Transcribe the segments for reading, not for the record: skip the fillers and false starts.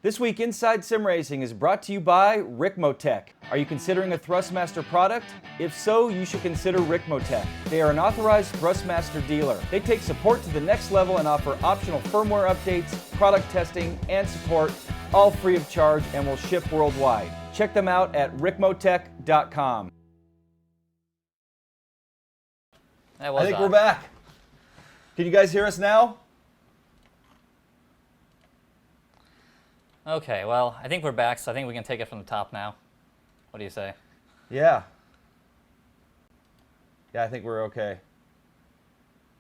This week, Inside Sim Racing is brought to you by Ricmotech. Are you considering a Thrustmaster product? If so, you should consider Ricmotech. They are an authorized Thrustmaster dealer. They take support to the next level and offer optional firmware updates, product testing, and support, all free of charge and will ship worldwide. Check them out at ricmotech.com. I think we're back. Can you guys hear us now? Okay, well, I think we're back, so I think we can take it from the top now. What do you say? Yeah. Yeah, I think we're okay.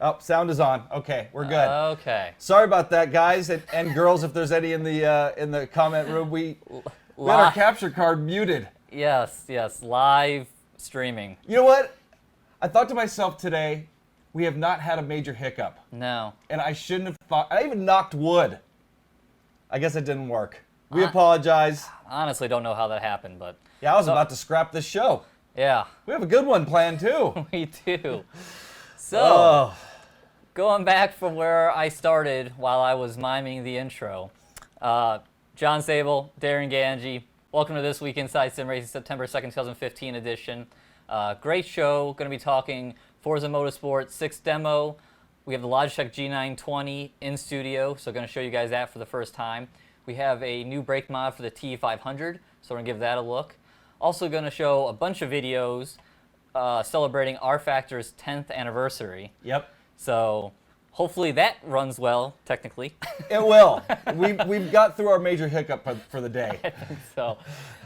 Oh, sound is on. Okay, we're good. Okay. Sorry about that, guys and girls. If there's any in the comment room, we had our capture card muted. Yes, live streaming. You know what? I thought to myself today, we have not had a major hiccup. No. And I shouldn't have thought. I even knocked wood. I guess it didn't work. We apologize. Honestly, don't know how that happened, but Yeah, I was about to scrap this show. yeah, We have a good one planned too. we do. So, going back from where I started while I was miming the intro, John Sable, Darin Ganji, welcome to This Week Inside Sim Racing, September 2nd, 2015 edition. Great show. Going to be talking Forza Motorsport 6 demo. We have the Logitech G920 in studio, so going to show you guys that for the first time. We have a new brake mod for the T500, so we're going to give that a look. Also going to show a bunch of videos celebrating rFactor's 10th anniversary. Yep. So hopefully that runs well, technically. It will. We've got through our major hiccup for the day. So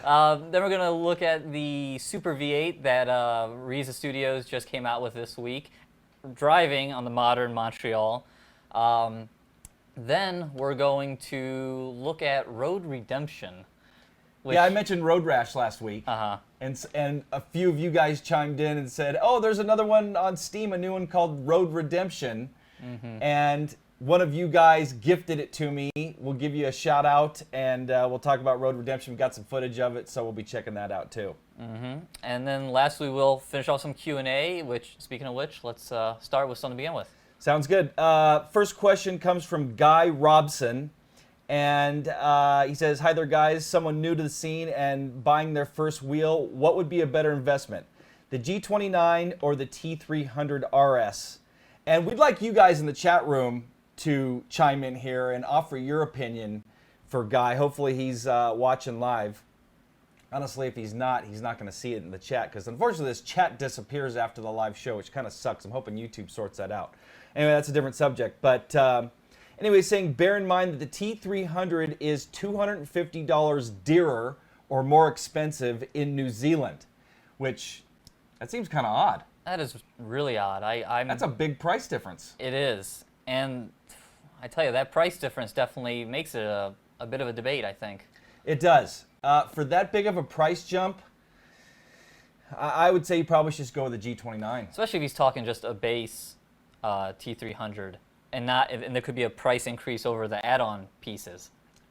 then we're going to look at the Super V8 that Reiza Studios just came out with this week, driving on the modern Montreal. Then we're going to look at Road Redemption. Which, Yeah, I mentioned Road Rash last week. Uh-huh. And a few of you guys chimed in and said, oh, there's another one on Steam, a new one called Road Redemption. Mm-hmm. And one of you guys gifted it to me. We'll give you a shout out, and we'll talk about Road Redemption. We've got some footage of it, so we'll be checking that out too. Mm-hmm. And then lastly, we'll finish off some Q&A, which, speaking of which, let's start with something to begin with. Sounds good. First question comes from Guy Robson. And he says, hi there, guys. Someone new to the scene and buying their first wheel. What would be a better investment, the G29 or the T300 RS? And we'd like you guys in the chat room to chime in here and offer your opinion for Guy. Hopefully he's watching live. Honestly, if he's not going to see it in the chat, because unfortunately this chat disappears after the live show, which kind of sucks. I'm hoping YouTube sorts that out. Anyway, that's a different subject. But anyway, saying bear in mind that the T300 is $250 dearer or more expensive in New Zealand, which that seems kind of odd. That is really odd. That's a big price difference. It is. And I tell you, that price difference definitely makes it a bit of a debate, I think. It does. For that big of a price jump, I would say you probably should just go with the G29. Especially if he's talking just a base T300, and there could be a price increase over the add-on pieces,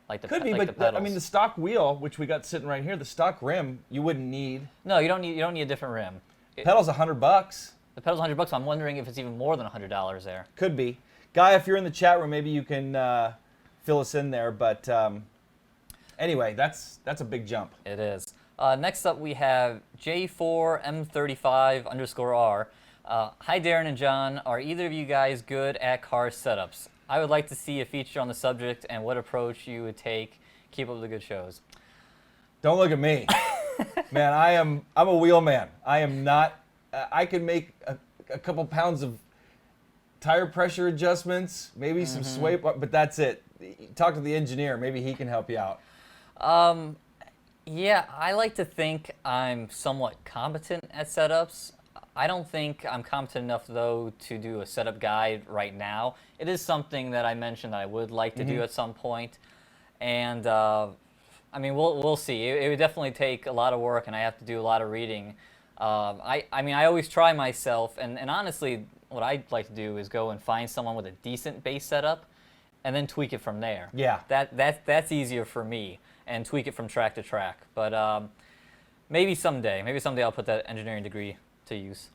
like the Could be, like but the pedals. I mean the stock wheel, which we got sitting right here, the stock rim, you wouldn't need. No, you don't need a different rim. Pedal's $100. The pedal's $100. I'm wondering if it's even more than $100 there. Could be. Guy, if you're in the chat room, maybe you can fill us in there. But anyway, that's a big jump. It is. Next up, we have J4M35_R. Hi, Darin and John. Are either of you guys good at car setups? I would like to see a feature on the subject and what approach you would take. Keep up the good shows. Don't look at me. Man, I'm a wheel man. I am not. I can make a couple pounds of tire pressure adjustments, maybe some sway, but that's it. Talk to the engineer. Maybe he can help you out. Yeah, I like to think I'm somewhat competent at setups. I don't think I'm competent enough, though, to do a setup guide right now. It is something that I mentioned that I would like to do at some point. And, I mean, we'll see. It would definitely take a lot of work, and I have to do a lot of reading. I mean, I always try myself, and honestly, what I'd like to do is go and find someone with a decent base setup and then tweak it from there. Yeah. That's easier for me, and tweak it from track to track. But maybe someday I'll put that engineering degree to use.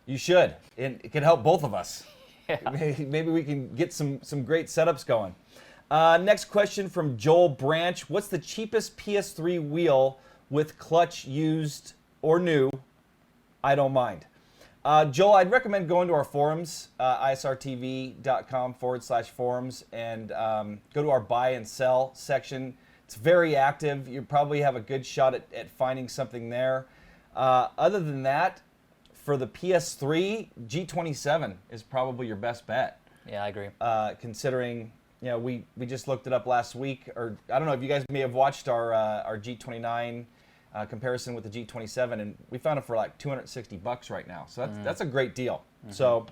You should. It can help both of us. Yeah. Maybe we can get some great setups going. Next question from Joel Branch. What's the cheapest PS3 wheel with clutch used or new? I don't mind. Joel, I'd recommend going to our forums, isrtv.com/forums, and go to our buy and sell section. It's very active. You probably have a good shot at finding something there. Other than that, for the PS3, G27 is probably your best bet. Yeah, I agree. Considering, we just looked it up last week, or I don't know if you guys may have watched our G29 comparison with the G27, and we found it for like $260 right now. So that's a great deal. So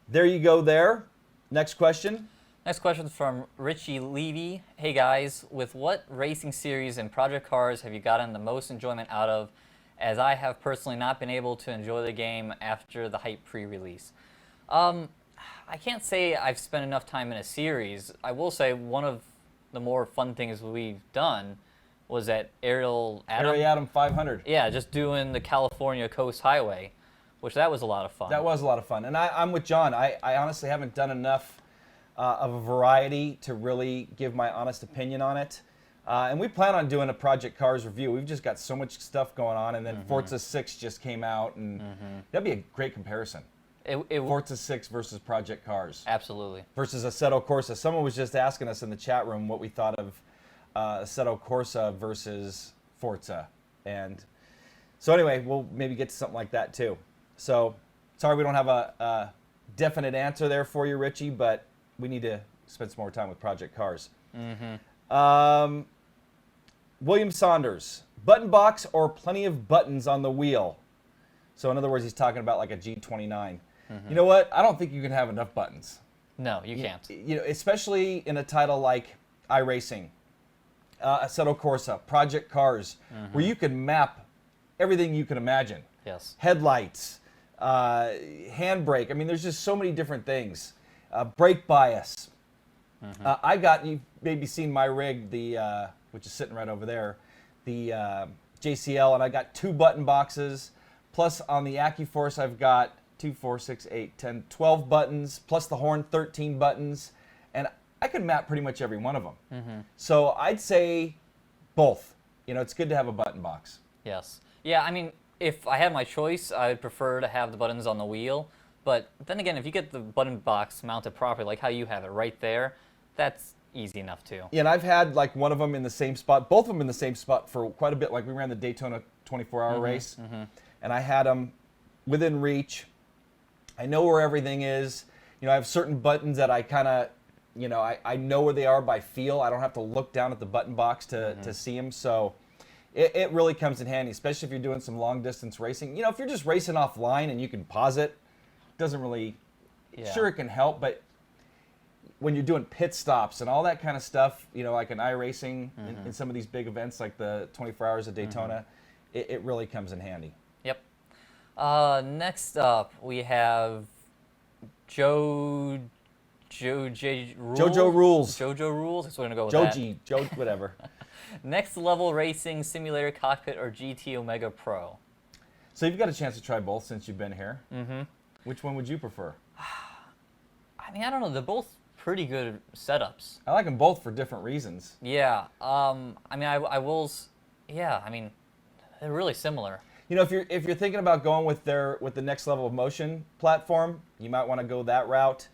there you go there. Next question. Next question from Richie Levy. Hey guys, with what racing series and project cars have you gotten the most enjoyment out of, as I have personally not been able to enjoy the game after the hype pre-release? I can't say I've spent enough time in a series. I will say one of the more fun things we've done was at Ariel Adam 500. Yeah, just doing the California Coast Highway, which that was a lot of fun. That was a lot of fun. And I'm with John. I honestly haven't done enough of a variety to really give my honest opinion on it. And we plan on doing a Project Cars review. We've just got so much stuff going on. And then Forza 6 just came out, and that'd be a great comparison. Forza 6 versus Project Cars. Absolutely. Versus Assetto Corsa. Someone was just asking us in the chat room what we thought of Assetto Corsa versus Forza. And so anyway, we'll maybe get to something like that too. So sorry we don't have a definite answer there for you, Richie, but we need to spend some more time with Project Cars. William Saunders, button box or plenty of buttons on the wheel? So in other words, he's talking about like a G29. You know what? I don't think you can have enough buttons. No, you can't. Especially in a title like iRacing, Assetto Corsa, Project Cars, where you can map everything you can imagine. Yes. Headlights, handbrake. I mean, there's just so many different things. Brake bias. I got, you've maybe seen my rig, which is sitting right over there, the JCL, and I got 2 button boxes. Plus on the AccuForce, I've got 2, 4, 6, 8, 10, 12 buttons, plus the horn, 13 buttons. And I can map pretty much every one of them. So I'd say both. It's good to have a button box. Yes. Yeah, I mean, if I had my choice, I would prefer to have the buttons on the wheel. But then again, if you get the button box mounted properly, like how you have it right there, that's easy enough too. Yeah, and I've had like one of them in the same spot, both of them in the same spot for quite a bit. Like we ran the Daytona 24-hour race, and I had them within reach. I know where everything is. I have certain buttons that I kind of, I know where they are by feel. I don't have to look down at the button box to see them. So it really comes in handy, especially if you're doing some long distance racing. If you're just racing offline and you can pause it, doesn't really, sure it can help, but when you're doing pit stops and all that kind of stuff, like an iRacing in some of these big events like the 24 Hours of Daytona, it really comes in handy. Yep. Next up, we have Jojo Rules. Jojo Rules. That's what I'm going to go with. Joe, whatever. Next Level Racing Simulator Cockpit or GT Omega Pro? So you've got a chance to try both since you've been here. Which one would you prefer? I mean, I don't know. They're both pretty good setups. I like them both for different reasons. Yeah. I mean, I will. Yeah. I mean, they're really similar. If you're thinking about going with the Next Level of Motion platform, you might want to go that route.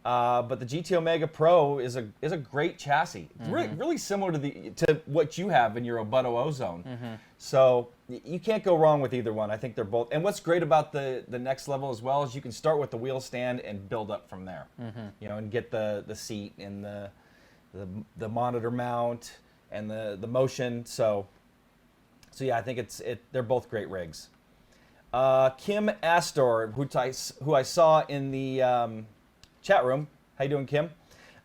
But the GT Omega Pro is a great chassis. It's really similar to what you have in your Obuto Ozone. So you can't go wrong with either one. I think they're both. And what's great about the Next Level as well is you can start with the wheel stand and build up from there. And get the seat and the monitor mount and the motion. So yeah, I think they're both great rigs. Kim Astor, who I saw in the chat room. How you doing, Kim?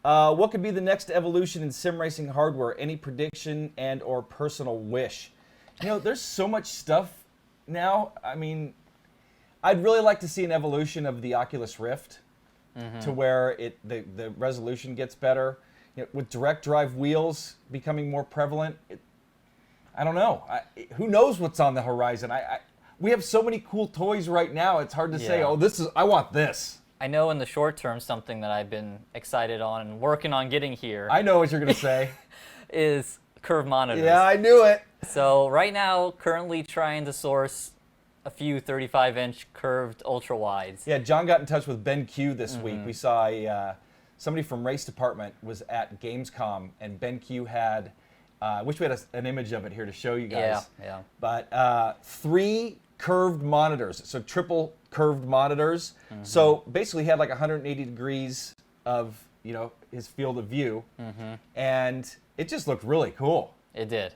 What could be the next evolution in sim racing hardware? Any prediction and or personal wish? There's so much stuff now. I mean, I'd really like to see an evolution of the Oculus Rift to where the resolution gets better. With direct drive wheels becoming more prevalent, I don't know. Who knows what's on the horizon? We have so many cool toys right now. It's hard to say, oh, I want this. I know in the short term, something that I've been excited on and working on getting here I know what you're going to say. is curved monitors. Yeah, I knew it. So right now, currently trying to source a few 35-inch curved ultra wides. Yeah, John got in touch with Ben Q this week. We saw somebody from Race Department was at Gamescom, and Ben Q had, I wish we had an image of it here to show you guys. Yeah. But 3 curved monitors, so triple curved monitors. So basically he had like 180 degrees of, his field of view. And it just looked really cool. It did.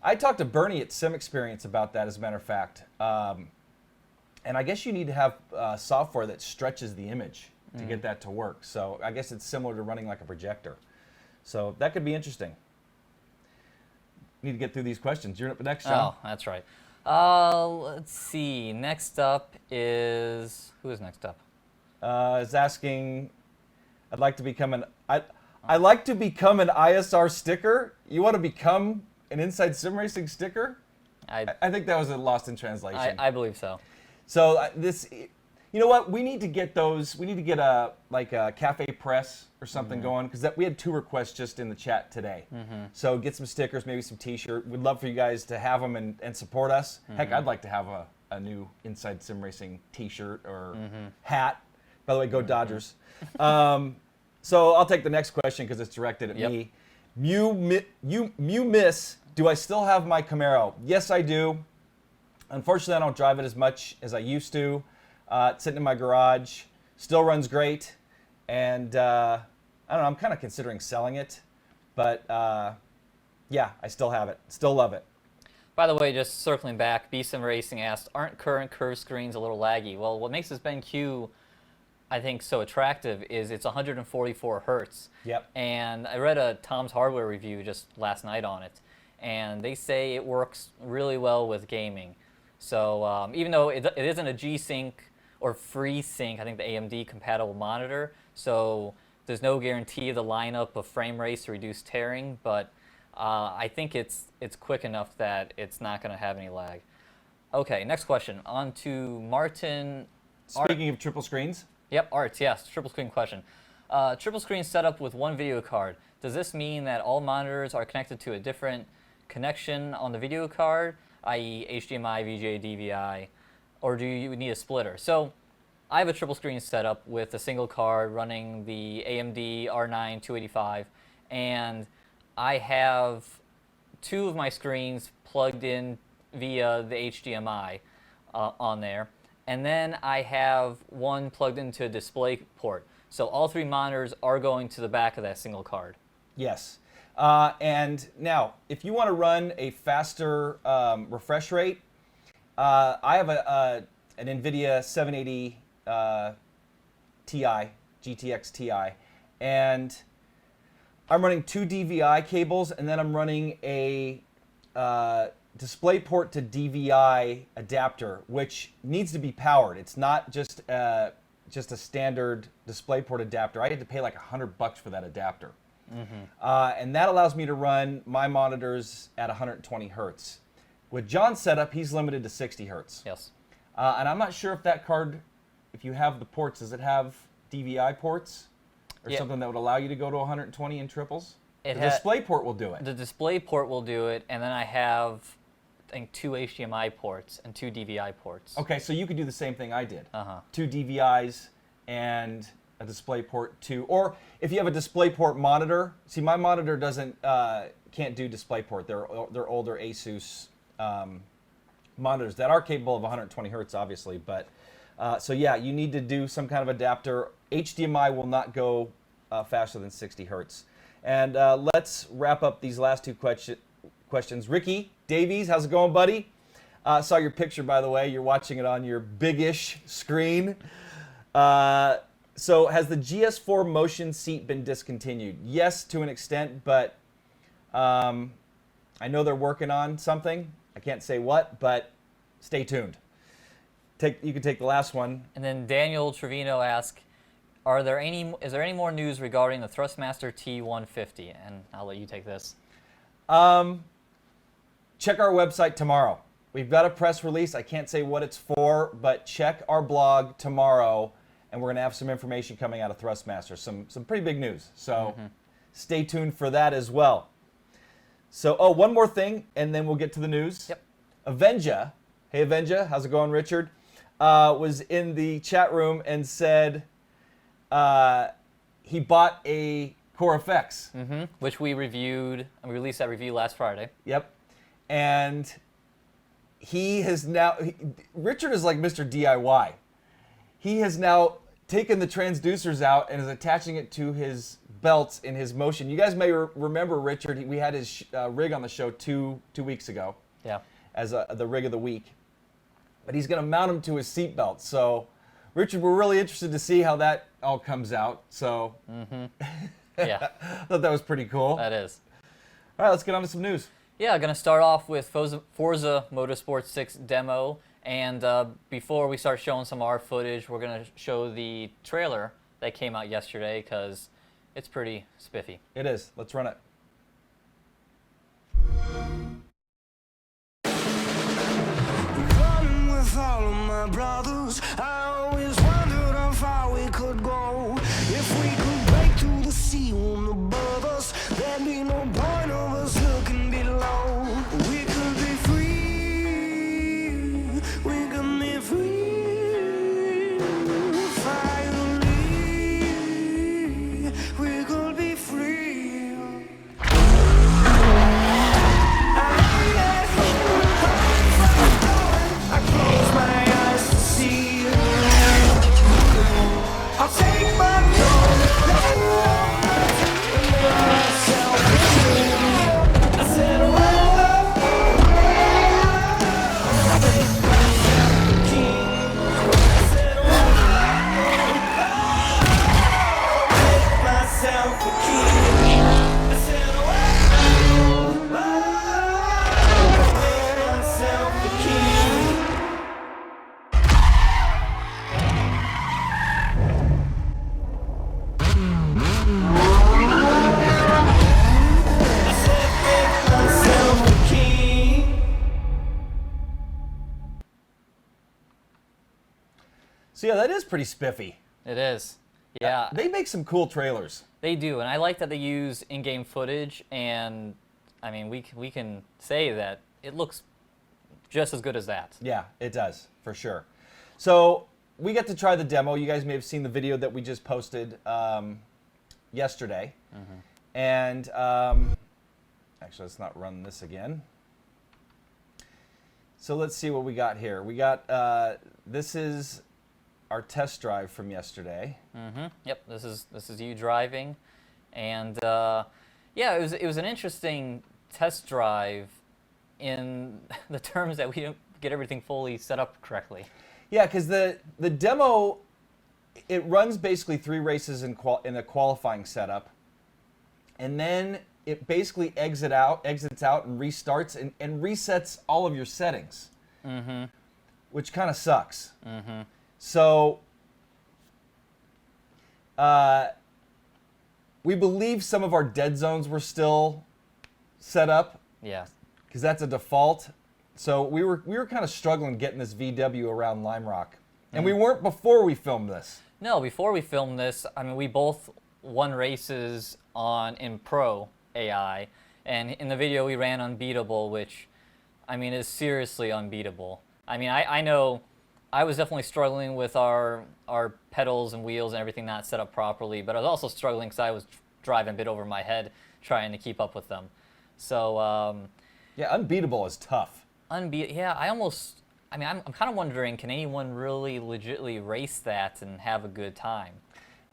I talked to Bernie at Sim Experience about that, as a matter of fact. And I guess you need to have software that stretches the image to get that to work. So I guess it's similar to running like a projector. So that could be interesting. Need to get through these questions. You're up next, John. Oh, that's right. Let's see. Next up is... Who is next up? Is asking, I'd like to become I'd like to become an ISR sticker. You want to become an Inside Sim Racing sticker? I think that was lost in translation. I believe so. So this, you know what? We need to get those. We need to get a cafe press or something going, because we had 2 requests just in the chat today. So get some stickers, maybe some T-shirt. We'd love for you guys to have them and support us. Heck, I'd like to have a new Inside Sim Racing T-shirt or hat. By the way, go Dodgers. So I'll take the next question because it's directed at me. Miss, do I still have my Camaro? Yes, I do. Unfortunately, I don't drive it as much as I used to. It's sitting in my garage. Still runs great. And I don't know, I'm kind of considering selling it. But yeah, I still have it. Still love it. By the way, just circling back, B-Sim Racing asked, aren't current curve screens a little laggy? Well, what makes this BenQ, I think, so attractive is it's 144 hertz. Yep. And I read a Tom's Hardware review just last night on it, and they say it works really well with gaming. So even though it isn't a G-Sync or FreeSync, I think the AMD compatible monitor, so there's no guarantee of the lineup of frame rates to reduce tearing, but I think it's quick enough that it's not going to have any lag. Okay, next question. On to Martin. Speaking of triple screens. Yep, Arts, yes, triple screen question. Triple screen setup with one video card. Does this mean that all monitors are connected to a different connection on the video card, i.e. HDMI, VGA, DVI, or do you need a splitter? So I have a triple screen setup with a single card running the AMD R9 285, and I have 2 of my screens plugged in via the HDMI on there. And then I have 1 plugged into a display port. So all 3 monitors are going to the back of that single card. Yes. And now, if you want to run a faster refresh rate, I have an NVIDIA 780 Ti, GTX Ti, and I'm running 2 DVI cables, and then I'm running a DisplayPort to DVI adapter, which needs to be powered. It's not just a standard DisplayPort adapter. I had to pay like $100 for that adapter. And that allows me to run my monitors at 120 hertz. With John's setup, he's limited to 60 hertz. Yes. And I'm not sure if that card, if you have the ports, does it have DVI ports or something that would allow you to go to 120 in triples? The DisplayPort will do it. The DisplayPort will do it, and then I have, I think, 2 HDMI ports and 2 DVI ports. Okay, so you could do the same thing I did. 2 DVIs and a DisplayPort 2. Or if you have a DisplayPort monitor, see, my monitor can't do DisplayPort. They're older Asus monitors that are capable of 120 hertz, obviously. But so yeah, you need to do some kind of adapter. HDMI will not go faster than 60 hertz. And let's wrap up these last 2 questions. Ricky Davies, how's it going, buddy? Saw your picture, by the way. You're watching it on your big-ish screen. So has the GS4 motion seat been discontinued? Yes, to an extent, but I know they're working on something. I can't say what, but stay tuned. You can take the last one. And then Daniel Trevino asks, is there any more news regarding the Thrustmaster T150? And I'll let you take this. Check our website tomorrow. We've got a press release. I can't say what it's for, but check our blog tomorrow, and we're going to have some information coming out of Thrustmaster, some pretty big news. So stay tuned for that as well. So, one more thing, and then we'll get to the news. Yep. Avenja, hey Avenja, how's it going, Richard? Was in the chat room and said he bought a Core FX. Which we reviewed, and we released that review last Friday. Yep. And he has now, Richard is like Mr. DIY. He has now taken the transducers out and is attaching it to his belts in his motion. You guys may remember Richard, we had his rig on the show two weeks ago. Yeah. As the rig of the week. But he's going to mount them to his seatbelt. So, Richard, we're really interested to see how that all comes out. So, Yeah. I thought that was pretty cool. That is. All right, let's get on to some news. Yeah, going to start off with Forza Motorsport 6 demo. And before we start showing some of our footage, we're going to show the trailer that came out yesterday because it's pretty spiffy. It is. Let's run it. Running with all of my brothers, I always wondered how far we could go. If we could break through the sea on above us, there'd be no point of us looking below. We could be free, we could be free. Finally, we could be free. I close my eyes to see you. I'll take my coat and myself again. I said, king. I said, make myself a king. I said, make myself a king. Myself a king. So, yeah, that is pretty spiffy. It is. Yeah, They make some cool trailers. they do. And I like that they use in-game footage. And, I mean, we can say that it looks just as good as that. Yeah, it does, for sure. So, we got to try the demo. You guys may have seen the video that we just posted yesterday. And, actually, let's not run this again. So, let's see what we got here. We got, this is our test drive from yesterday. Yep, this is you driving, and yeah, it was an interesting test drive in the terms that we didn't get everything fully set up correctly. Yeah, because the demo, it runs basically 3 races in a qualifying setup, and then it basically exits out and restarts and resets all of your settings, which kind of sucks. So we believe some of our dead zones were still set up Yeah. because that's a default. So we were kind of struggling getting this VW around Lime Rock, and we weren't before we filmed this. No, before we filmed this, I mean, we both won races in Pro AI, and in the video we ran Unbeatable, which, I mean, is seriously unbeatable. I mean, I know I was definitely struggling with our pedals and wheels and everything not set up properly, but I was also struggling because I was driving a bit over my head trying to keep up with them. So, Yeah, Unbeatable is tough. yeah, I'm kind of wondering, can anyone really legitimately race that and have a good time?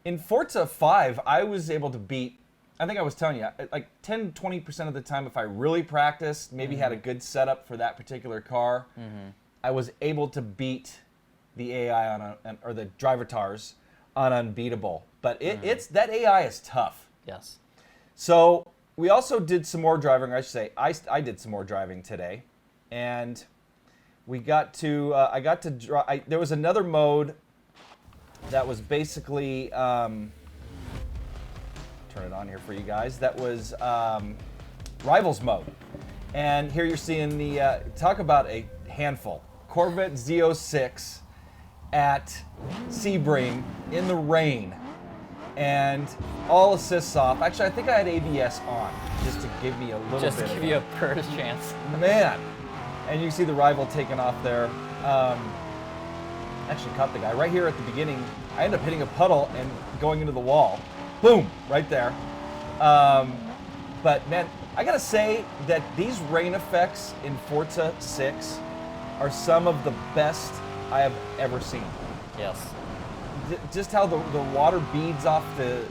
In Forza 5, I was able to beat, I think I was telling you, like 10-20% of the time if I really practiced, maybe had a good setup for that particular car, I was able to beat the AI or the driver tars on Unbeatable. But it's that AI is tough. Yes. So we also did some more driving, or I should say, I did some more driving today, and we got to I got to drive. There was another mode that was basically turn it on here for you guys. That was Rivals mode, and here you're seeing the talk about a handful Corvette Z06 at Sebring in the rain, and all assists off. Actually, I think I had ABS on just to give me a little Just bit to of give you a bird's chance. man. And you see the rival taking off there. Actually caught the guy right here at the beginning. I ended up hitting a puddle and going into the wall. Boom, right there. But man, I gotta say that these rain effects in Forza 6 are some of the best I have ever seen. Yes. Just how the water beads off the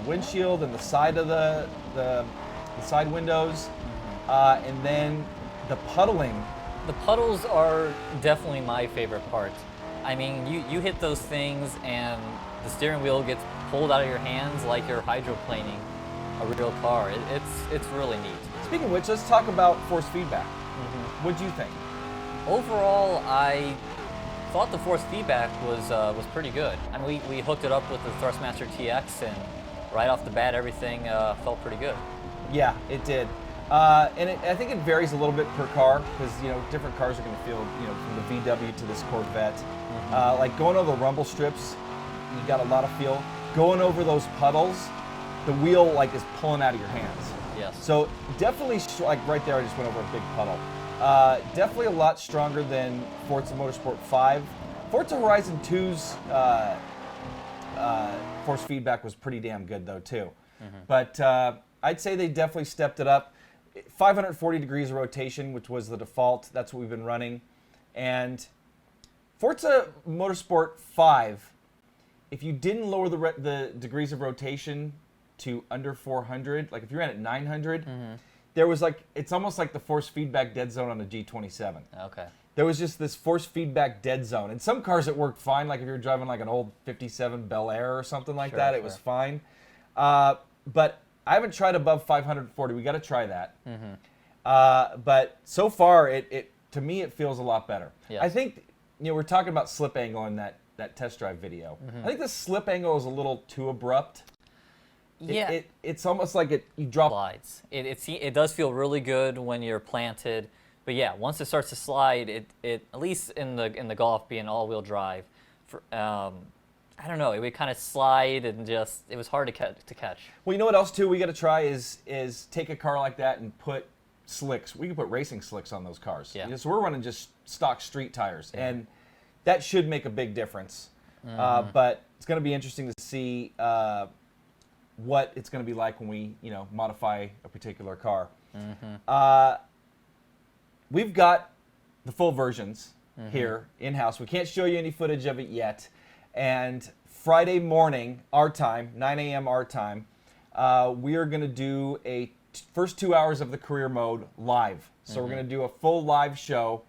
windshield and the side of the side windows, and then the puddling. The puddles are definitely my favorite part. I mean, you hit those things and the steering wheel gets pulled out of your hands like you're hydroplaning a real car. It's really neat. Speaking of which, let's talk about force feedback. What'd you think? Overall, I thought the force feedback was pretty good. I mean, we hooked it up with the Thrustmaster TX, and right off the bat, everything felt pretty good. Yeah, it did. And I think it varies a little bit per car because different cars are going to feel from the VW to this Corvette. Like going over the rumble strips, you got a lot of feel. Going over those puddles, the wheel like is pulling out of your hands. Yes. So definitely, like right there, I just went over a big puddle. Definitely a lot stronger than Forza Motorsport 5. Forza Horizon 2's force feedback was pretty damn good though too. But I'd say they definitely stepped it up. 540 degrees of rotation, which was the default. That's what we've been running. And Forza Motorsport 5, if you didn't lower the degrees of rotation to under 400, like if you ran at 900, there was it's almost like the force feedback dead zone on a G27. Okay. There was just this force feedback dead zone. In some cars it worked fine, like if you're driving like an old 57 Bel Air or something like that, it was fine. But I haven't tried above 540. We got to try that. But so far, to me, it feels a lot better. Yes. I think we're talking about slip angle in that test drive video. I think the slip angle is a little too abrupt. Yeah. It's almost like you drop. Slides. It does feel really good when you're planted, but yeah, once it starts to slide, it at least in the Golf being all-wheel drive, I don't know, it would kind of slide and it was hard to catch. Well, you know what else too we got to try is take a car like that and put slicks. We can put racing slicks on those cars. Yeah. So we're running just stock street tires, and that should make a big difference. But it's going to be interesting to see what it's going to be like when we modify a particular car. We've got the full versions here in-house. We can't show you any footage of it yet. And Friday morning, our time, 9 a.m. our time, we are going to do a first 2 hours of the career mode live. So we're going to do a full live show.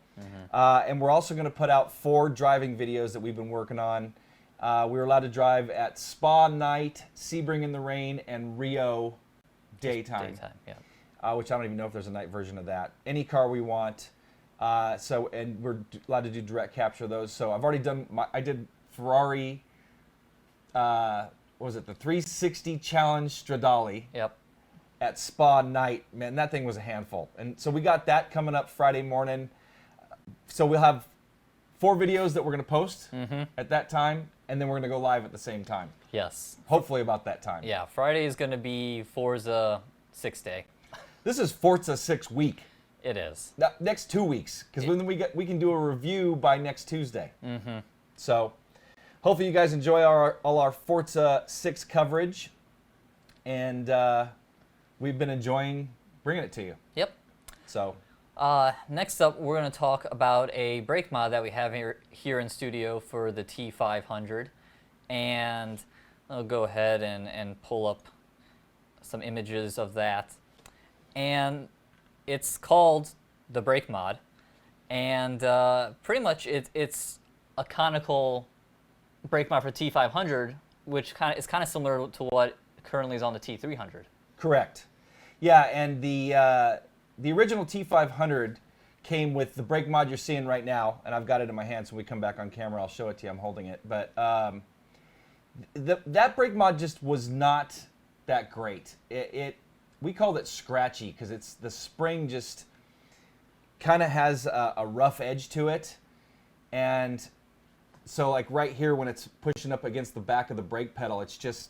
And we're also going to put out 4 driving videos that we've been working on. We were allowed to drive at Spa night, Sebring in the rain, and Rio daytime. Which I don't even know if there's a night version of that. Any car we want. And we're allowed to do direct capture of those. So I've already done, I did Ferrari, what was it, the 360 Challenge Stradale at Spa night. Man, that thing was a handful. And so we got that coming up Friday morning. So we'll have 4 videos that we're going to post at that time, and then we're going to go live at the same time. Yes. Hopefully about that time. Yeah, Friday is going to be Forza 6 day. This is Forza 6 week. It is. Next 2 weeks, because then we can do a review by next Tuesday. So hopefully you guys enjoy all our Forza 6 coverage, and we've been enjoying bringing it to you. Yep. So next up, we're going to talk about a brake mod that we have here in studio for the T500, and I'll go ahead and pull up some images of that. And it's called the brake mod, and pretty much it's a conical brake mod for T500, which is kind of similar to what currently is on the T300. Correct. Yeah, and the original T500 came with the brake mod you're seeing right now, and I've got it in my hand, so when we come back on camera, I'll show it to you. I'm holding it. But that brake mod just was not that great. We called it scratchy because the spring just kind of has a rough edge to it. And So like right here when it's pushing up against the back of the brake pedal, it's just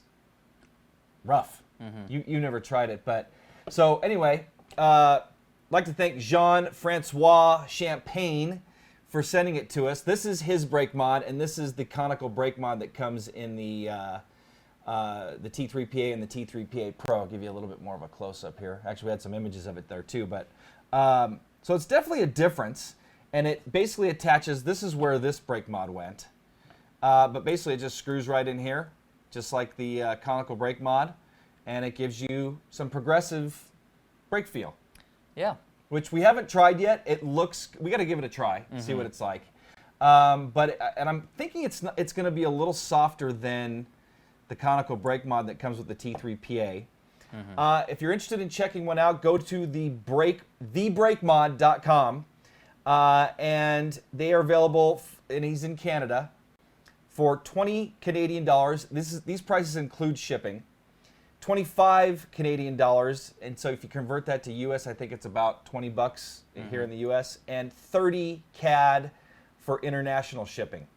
rough. You never tried it, but so anyway, I'd like to thank Jean-Francois Champagne for sending it to us. This is his brake mod, and this is the conical brake mod that comes in the T3PA and the T3PA Pro. I'll give you a little bit more of a close-up here. Actually, we had some images of it there too, but so it's definitely a difference, and it basically attaches. This is where this brake mod went, but basically it just screws right in here, just like the conical brake mod, and it gives you some progressive brake feel. Yeah. Which we haven't tried yet. It looks, we got to give it a try, see what it's like. And I'm thinking it's going to be a little softer than the conical brake mod that comes with the T3PA. If you're interested in checking one out, go to thebrakemod.com, and they are available, and he's in Canada, for 20 Canadian dollars. These prices include shipping. 25 Canadian dollars, and so if you convert that to US, I think it's about 20 bucks here in the US, and 30 CAD for international shipping,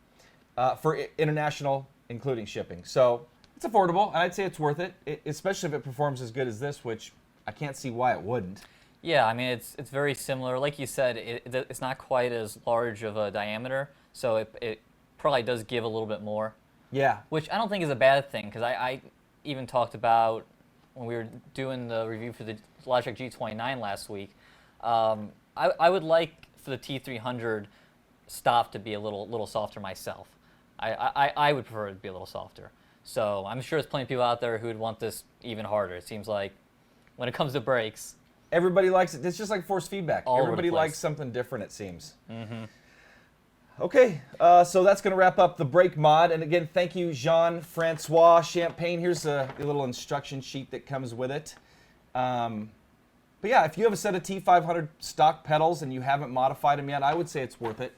international including shipping. So it's affordable, and I'd say it's worth it, especially if it performs as good as this, which I can't see why it wouldn't. Yeah, I mean, it's very similar. Like you said, it's not quite as large of a diameter, so it probably does give a little bit more. Yeah. Which I don't think is a bad thing, because I even talked about when we were doing the review for the Logitech G920 last week. I would like for the T300 stop to be a little softer myself. I would prefer it to be a little softer. So I'm sure there's plenty of people out there who would want this even harder. It seems like when it comes to brakes, everybody likes it. It's just like force feedback. Everybody likes something different, it seems. Okay, so that's going to wrap up the brake mod. And again, thank you, Jean-Francois Champagne. Here's a little instruction sheet that comes with it. But yeah, if you have a set of T500 stock pedals and you haven't modified them yet, I would say it's worth it.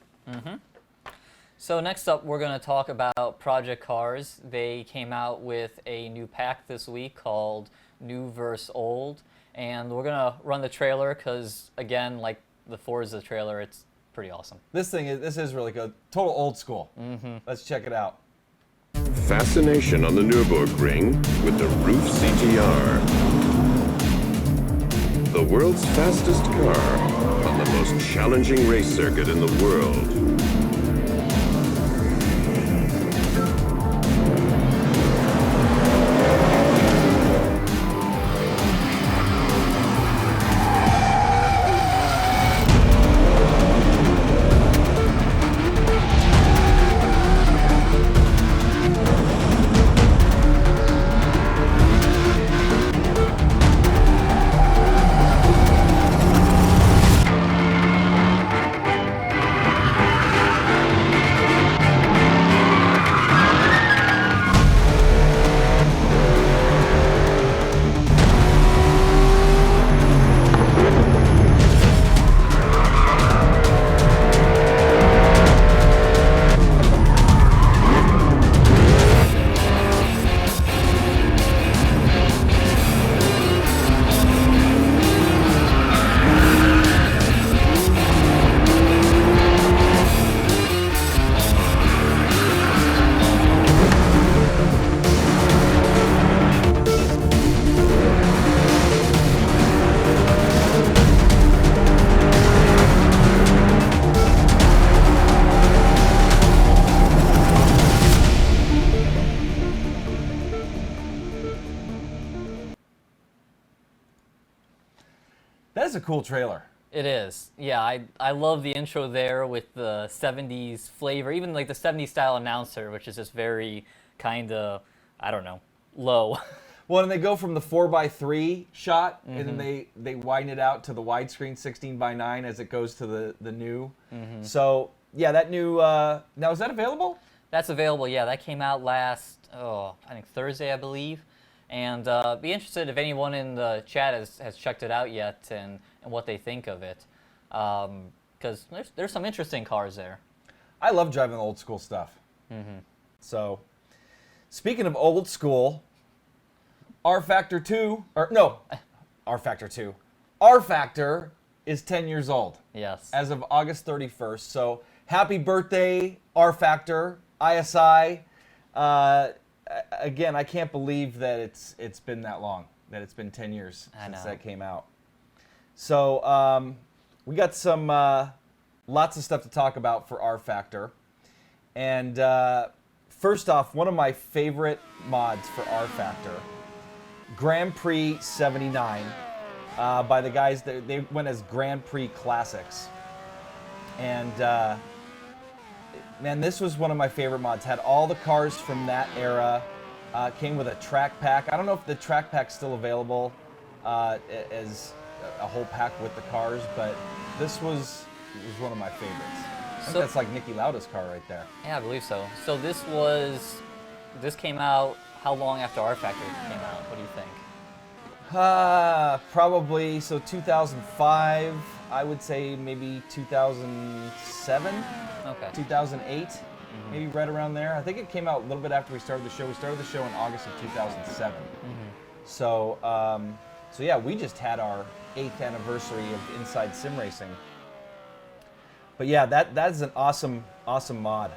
So next up, we're going to talk about Project Cars. They came out with a new pack this week called New vs. Old. And we're going to run the trailer because, again, like the Forza trailer, it's pretty awesome. This is really good. Total old school. Let's check it out. Fascination on the Nürburgring with the Roof CTR. The world's fastest car on the most challenging race circuit in the world. That is a cool trailer. It is. Yeah, I love the intro there with the 70s flavor, even like the 70s style announcer, which is just very kind of, I don't know, low. Well, and they go from the 4:3 shot, and then they widen it out to the widescreen 16:9 as it goes to the new. So, yeah, that new, now is that available? That's available, yeah. That came out last, I think Thursday, I believe. And be interested if anyone in the chat has checked it out yet and what they think of it. Because there's some interesting cars there. I love driving old school stuff. So, speaking of old school, rFactor 2, or no, rFactor 2. rFactor is 10 years old. Yes. As of August 31st. So, happy birthday, rFactor. ISI. Again, I can't believe that it's been that long. That it's been 10 years since that came out. So we got some lots of stuff to talk about for rFactor. And first off, one of my favorite mods for rFactor, Grand Prix 79, by the guys that they went as Grand Prix Classics. And man, this was one of my favorite mods. Had all the cars from that era. Came with a track pack. I don't know if the track pack's still available as a whole pack with the cars, but this was one of my favorites. I think that's like Niki Lauda's car right there. Yeah, I believe so. So this came out how long after rFactor came out? What do you think? Probably, so 2005, I would say maybe 2007, Okay. 2008, maybe right around there. I think it came out a little bit after we started the show. We started the show in August of 2007. So, so yeah, we just had our 8th anniversary of Inside Sim Racing. But yeah, that is an awesome mod.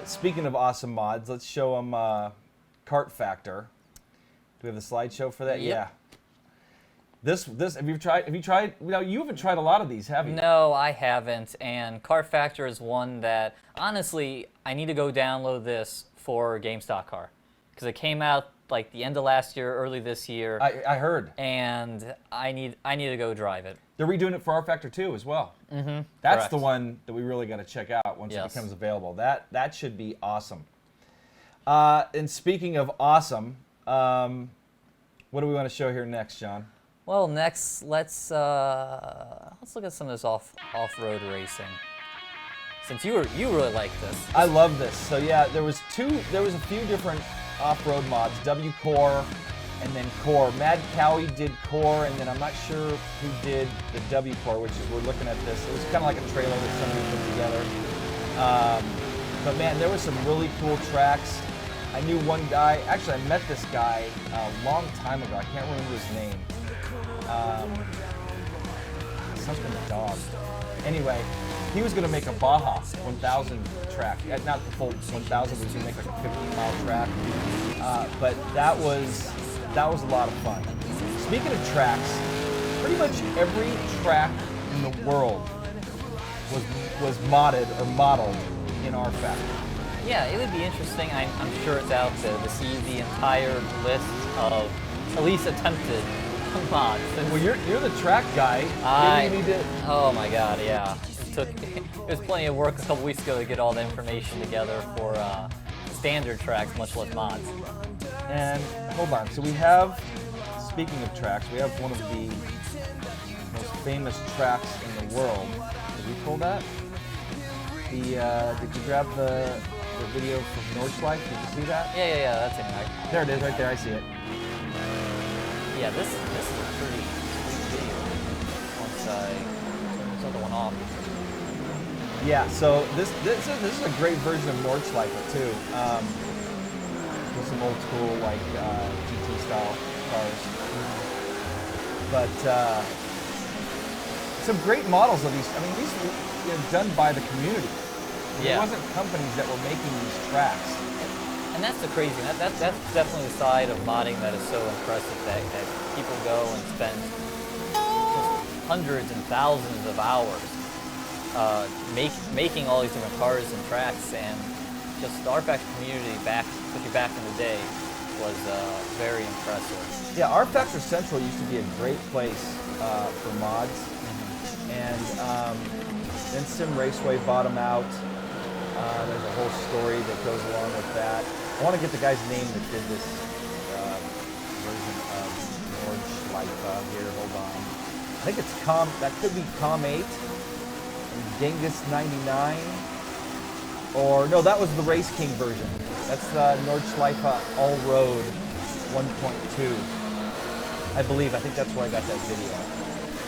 Speaking of awesome mods, let's show them Kart Factor. Do we have the slideshow for that? Yep. Yeah. This have you tried? You haven't tried a lot of these, have you? No, I haven't. And rFactor is one that honestly I need to go download this for GameStop Car because it came out like the end of last year, early this year. I heard. And I need to go drive it. They're redoing it for rFactor 2 as well. That's Correct. the one that we really got to check out once it becomes available. That should be awesome. And speaking of awesome, what do we want to show here next, John? Well, next let's look at some of this off-road racing. Since you really like this. I love this. So yeah, there was a few different off-road mods, W Core and then Core. Mad Cowie did Core, and then I'm not sure who did the W Core, which is we're looking at this. It was kind of like a trailer that somebody put together. But man, there was some really cool tracks. I knew one guy, actually I met this guy a long time ago. I can't remember his name. Something dog. Anyway, he was going to make a Baja 1000 track. Not the full 1000, but he was going to make like a 15-mile track. But that was a lot of fun. Speaking of tracks, pretty much every track in the world was modded or modeled in rFactor. Yeah, it would be interesting. I'm sure it's out there to see the entire list of at least attempted mods. Well, you're the track guy. Maybe you need to... Oh my God, yeah. It was plenty of work a couple weeks ago to get all the information together for standard tracks, much less mods. And hold on, so we have, speaking of tracks, we have one of the most famous tracks in the world. Did we pull that? Did you grab the video from Nordschleife? Did you see that? Yeah, that's it. Right? There it is, right there, I see it. Yeah, this is a pretty sweet video. Once I turn this other one off. Yeah, so this is a great version of Nordschleife too. With some old school like GT style cars. But some great models of these. I mean, these were done by the community. There wasn't companies that were making these tracks. And that's the crazy. That's definitely the side of modding that is so impressive. That people go and spend hundreds and thousands of hours making all these different cars and tracks, and just the rFactor community especially back in the day, was very impressive. Yeah, rFactor Central used to be a great place for mods, and then Sim Raceway bought them out. There's a whole story that goes along with that. I want to get the guy's name that did this version of Nordschleife here. Hold on. I think it's that could be Com 8 and Genghis 99. Or no, that was the Race King version. That's the Nordschleife All Road 1.2. I believe. I think that's where I got that video.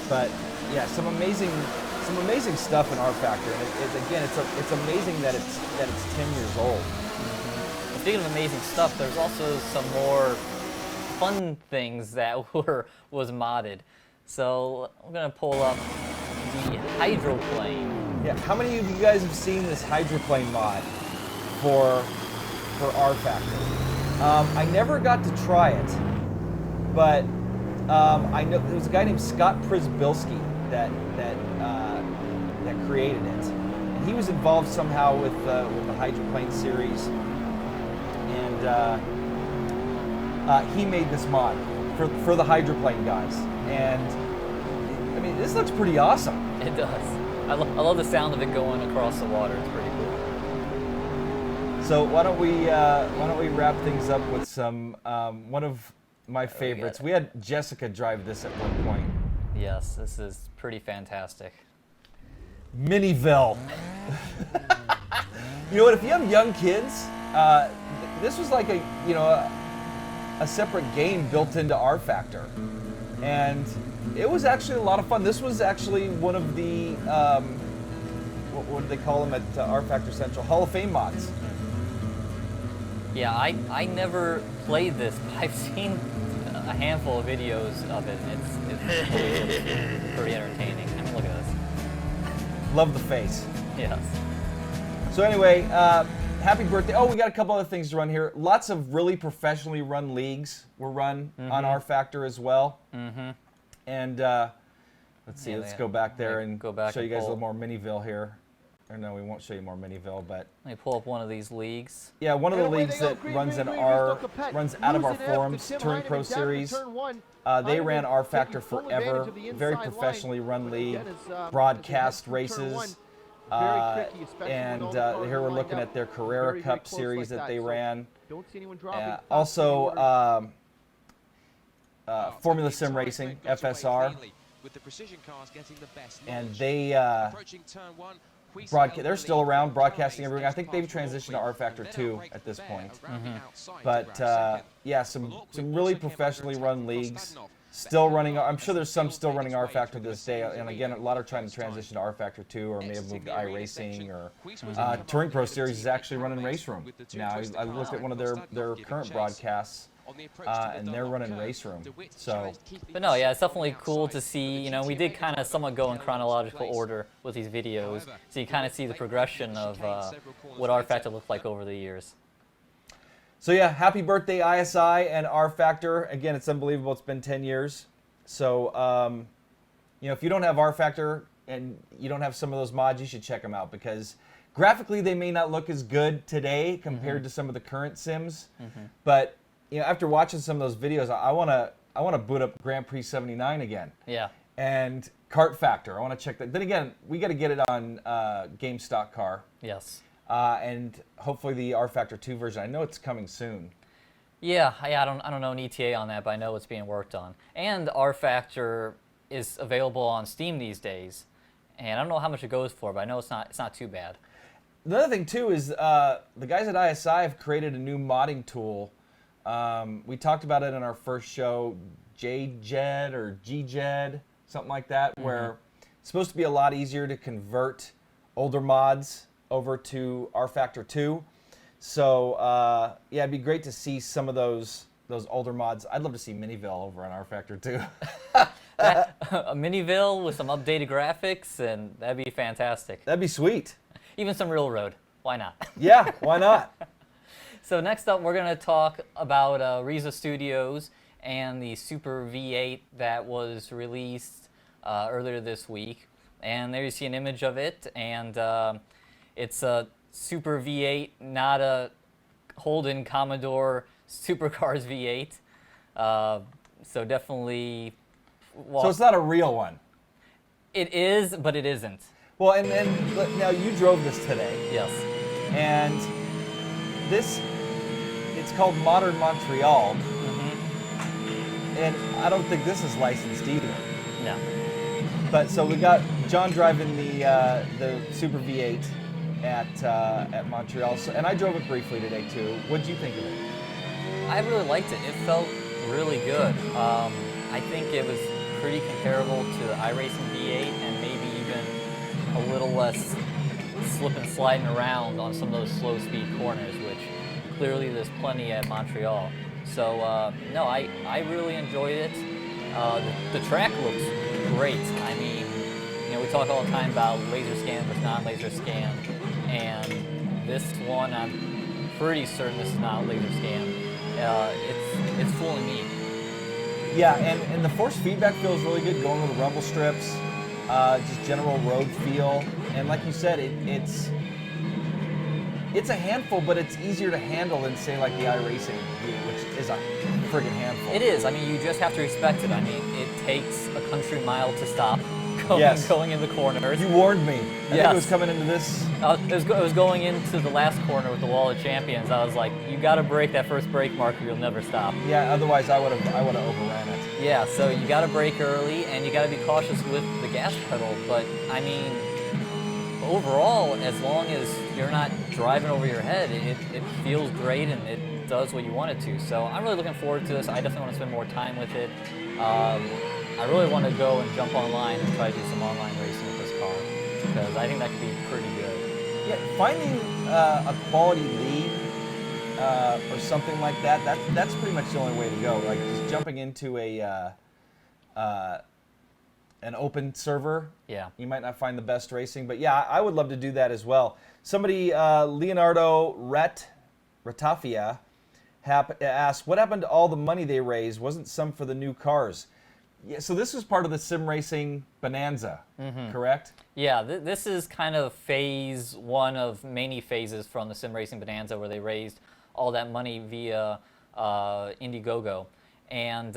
But yeah, some amazing stuff in rFactor, and again, it's amazing that it's 10 years old. Speaking of amazing stuff, there's also some more fun things that was modded. So I'm gonna pull up the hydroplane. Yeah, how many of you guys have seen this hydroplane mod? for rFactor. I never got to try it, but I know there was a guy named Scott Przybylski that created it, and he was involved somehow with the hydroplane series, and he made this mod for the hydroplane guys, and I mean, this looks pretty awesome. It does. I love the sound of it going across the water. It's pretty cool. So why don't we wrap things up with some one of my favorites. We had Jessica drive this at one point. Yes, this is pretty fantastic. Miniville. You know what? If you have young kids, this was like a separate game built into rFactor, and it was actually a lot of fun. This was actually one of the what do they call them at rFactor Central? Hall of Fame mods. Yeah, I never played this, but I've seen a handful of videos of it, and it's pretty entertaining. I mean, look at this. Love the face. Yes. So anyway, happy birthday. Oh, we got a couple other things to run here. Lots of really professionally run leagues were run on rFactor as well. And let's see, Yeah, let's go back there and go back show you and guys a pull. little more Miniville here. Or no, we won't show you more Miniville, but Let me pull up one of these leagues. yeah, one of the And away leagues they go. that Green, runs green, in green, our Restore Capet. runs out of our Losing F to forums, Tim Touring Heineman Pro down to Series. turn one. They ran Heineman rFactor taking full forever. advantage of the Very inside professionally line. run But league, again, as broadcast you head through turn races. one, very tricky, especially And with all the cars here we're lined looking up. at their Carrera Very, very Cup close series like that they So ran. Don't see anyone dropping. Also, Formula Sim Racing, FSR. And they they're still around broadcasting everything. I think they've transitioned to rFactor 2 at this point. But yeah, some really professionally run leagues. Still running, I'm sure there's some still running rFactor to this day. And again, a lot are trying to transition to rFactor 2 or may have moved to iRacing or Touring Pro Series is actually running Race Room now. I looked at one of their current broadcasts and they're running Race Room. So, But no, yeah, it's definitely cool to see. You know, we did kind of somewhat go in chronological order with these videos, so you kind of see the progression of what rFactor looked like over the years. so yeah, happy birthday ISI and rFactor. Again, it's unbelievable. It's been 10 years. So, you know, if you don't have rFactor and you don't have some of those mods, you should check them out because graphically they may not look as good today compared to some of the current sims, but you know, after watching some of those videos, I want to boot up Grand Prix 79 again. Yeah. And Kart Factor, I want to check that. Then again, we got to get it on GameStock Car. Yes. And hopefully the rFactor 2 version. I know it's coming soon. Yeah, I don't know an ETA on that, but I know it's being worked on. And rFactor is available on Steam these days, and I don't know how much it goes for, but I know it's not too bad. The other thing too is the guys at ISI have created a new modding tool. We talked about it in our first show, JJed or GJed, something like that, where it's supposed to be a lot easier to convert older mods over to rFactor 2. So yeah, it'd be great to see some of those older mods. I'd love to see Miniville over on rFactor 2. A Miniville with some updated graphics, and that'd be fantastic. That'd be sweet. Even some real road. Why not? Yeah, why not? So next up, we're going to talk about Reiza Studios and the Super V8 that was released earlier this week. And there you see an image of it, and it's a Super V8, not a Holden Commodore Supercars V8. So definitely... Well, So it's not a real one. it is, but it isn't. Well, and now you drove this today, Yes. and this, it's called Modern Montreal, and I don't think this is licensed either. No. But so we got John driving the Super V8 at Montreal, so, and I drove it briefly today too. What did you think of it? I really liked it. It felt really good. I think it was pretty comparable to the iRacing V8 and maybe even a little less slip and sliding around on some of those slow speed corners, which clearly there's plenty at Montreal. So no, I really enjoyed it. The track looks great. I mean, you know, we talk all the time about laser scan versus non-laser scan, and this one, I'm pretty certain this is not a laser scam. It's fooling me. Yeah, and the force feedback feels really good going with the rumble strips, just general road feel. And like you said, it's a handful, but it's easier to handle than, say, like the iRacing, which is a friggin' handful. It is. I mean, you just have to respect it. I mean, it takes a country mile to stop going in the corners. You warned me. I think it was coming into this. It was going into the last corner with the Wall of Champions. I was like, you got to break that first brake marker. You'll never stop. Yeah, otherwise I would have overran it. Yeah, so you got to brake early, and you got to be cautious with the gas pedal. But I mean, overall, as long as you're not driving over your head, it feels great and it does what you want it to. So I'm really looking forward to this. I definitely want to spend more time with it. I really want to go and jump online and try to do some online racing with this car because I think that could be pretty good. Yeah, finding a quality lead or something like that's pretty much the only way to go. Like just jumping into an open server. Yeah. You might not find the best racing, but yeah, I would love to do that as well. Somebody, Leonardo Ratafia, asked, what happened to all the money they raised? Wasn't some for the new cars? Yeah, so this was part of the sim racing bonanza, correct? Yeah, this is kind of phase one of many phases from the sim racing bonanza where they raised all that money via Indiegogo. And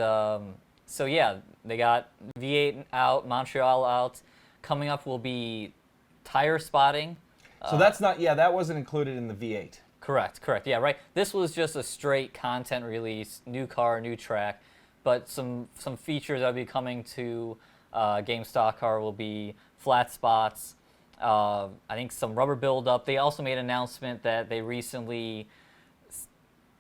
so yeah, they got V8 out, Montreal out. Coming up will be tire spotting. So that's not, that wasn't included in the V8. Correct, yeah, right. This was just a straight content release, new car, new track, but some features that will be coming to Game Stock Car will be flat spots, I think some rubber buildup. They also made an announcement that they recently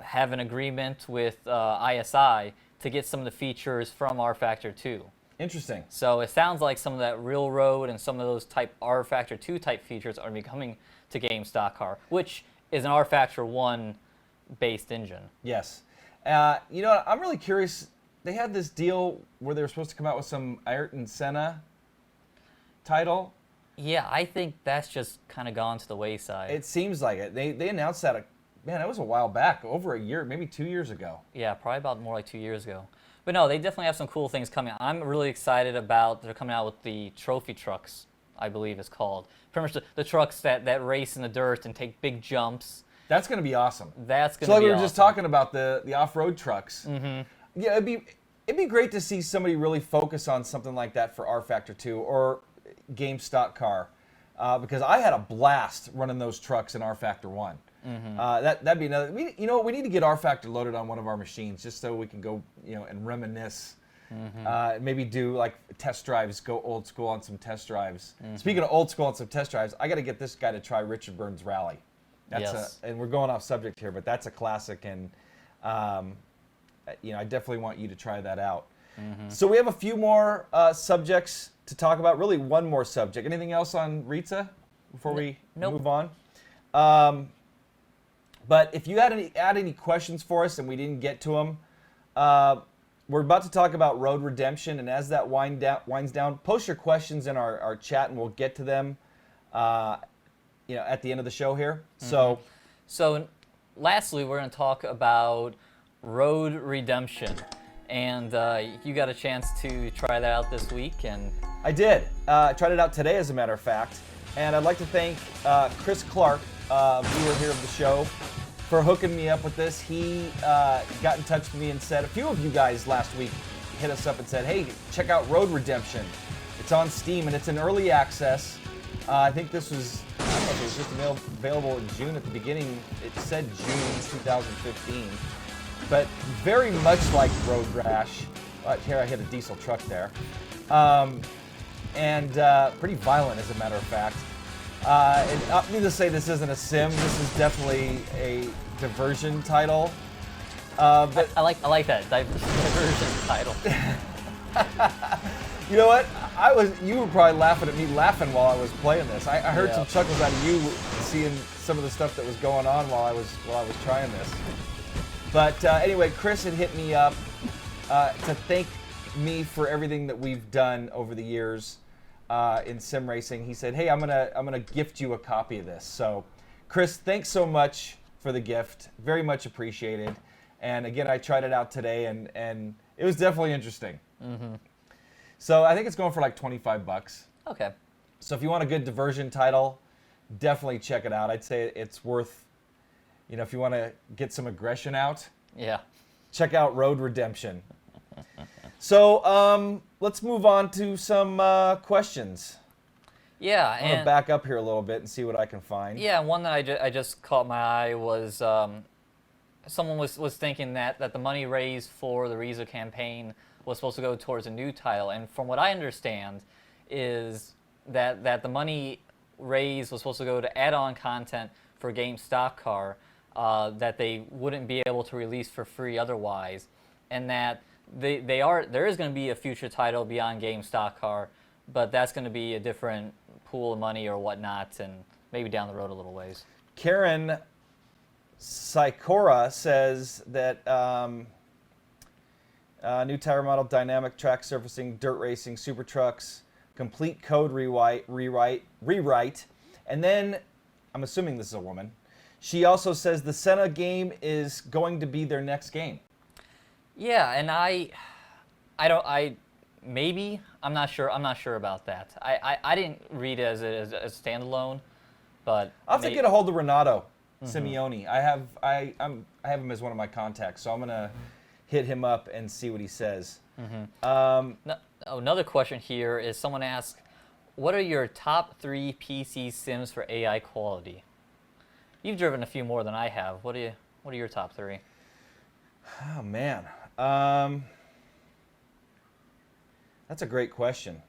have an agreement with ISI to get some of the features from rFactor 2. Interesting. So it sounds like some of that real road and some of those type rFactor 2 type features are coming to Game Stock Car, which is an rFactor 1 based engine. Yes. You know, I'm really curious. They had this deal where they were supposed to come out with some Ayrton Senna title. Yeah, I think that's just kind of gone to the wayside. It seems like it. They announced that, man, it was a while back, over a year, maybe 2 years ago. Yeah, probably about more like 2 years ago. But no, they definitely have some cool things coming. I'm really excited about, they're coming out with the trophy trucks, I believe it's called. Pretty much the trucks that race in the dirt and take big jumps. That's going to be awesome. That's going to be awesome. So like we were just talking about the off-road trucks. Mm-hmm. Yeah, it'd be great to see somebody really focus on something like that for rFactor 2 or Game Stock Car, because I had a blast running those trucks in rFactor 1. Mm-hmm. That'd be another. We need to get rFactor loaded on one of our machines just so we can go, and reminisce. Mm-hmm. Maybe do like test drives, go old school on some test drives. Mm-hmm. Speaking of old school on some test drives, I got to get this guy to try Richard Burns Rally. And we're going off subject here, but that's a classic, and I definitely want you to try that out. Mm-hmm. So we have a few more subjects to talk about. Really, one more subject. Anything else on Reiza before we move on? But if you had any questions for us and we didn't get to them, we're about to talk about Road Redemption, and as that winds down, post your questions in our chat, and we'll get to them. At the end of the show here. Mm-hmm. So lastly, we're going to talk about Road Redemption. And you got a chance to try that out this week. And I did. I tried it out today, as a matter of fact. And I'd like to thank Chris Clark, viewer here of the show, for hooking me up with this. He got in touch with me and said, a few of you guys last week hit us up and said, hey, check out Road Redemption. It's on Steam, and it's in early access. I think this was, I don't know if it was just available in June at the beginning. It said June 2015. But very much like Road Rash. Here I hit a diesel truck there. And pretty violent, as a matter of fact. And needless to say, this isn't a sim. This is definitely a diversion title. But I like that diversion title. You know what? You were probably laughing at me while I was playing this. I heard some chuckles out of you seeing some of the stuff that was going on while I was trying this. But anyway, Chris had hit me up to thank me for everything that we've done over the years in sim racing. He said, "Hey, I'm gonna gift you a copy of this." So, Chris, thanks so much for the gift. Very much appreciated. And again, I tried it out today, and it was definitely interesting. Mm-hmm. So I think it's going for like $25. Okay. So if you want a good diversion title, definitely check it out. I'd say it's worth, if you want to get some aggression out, Yeah. check out Road Redemption. So let's move on to some questions. Yeah, I'm going to back up here a little bit and see what I can find. Yeah, one that I just caught my eye was someone was thinking that the money raised for the Reiza campaign was supposed to go towards a new title, and from what I understand is that the money raised was supposed to go to add-on content for Game Stock Car that they wouldn't be able to release for free otherwise, and that there is going to be a future title beyond Game Stock Car, but that's going to be a different pool of money or whatnot, and maybe down the road a little ways. Karen Sikora says that new tire model, dynamic track surfacing, dirt racing, super trucks, complete code rewrite, and then I'm assuming this is a woman. She also says the Senna game is going to be their next game. Yeah, and maybe I'm not sure about that. I didn't read it as a standalone, but I'll have to get a hold of Renato Simeone. I have him as one of my contacts, so I'm gonna hit him up and see what he says. Another question here is someone asked, what are your top 3 PC sims for AI quality? You've driven a few more than I have. What are your top 3? Oh man, that's a great question.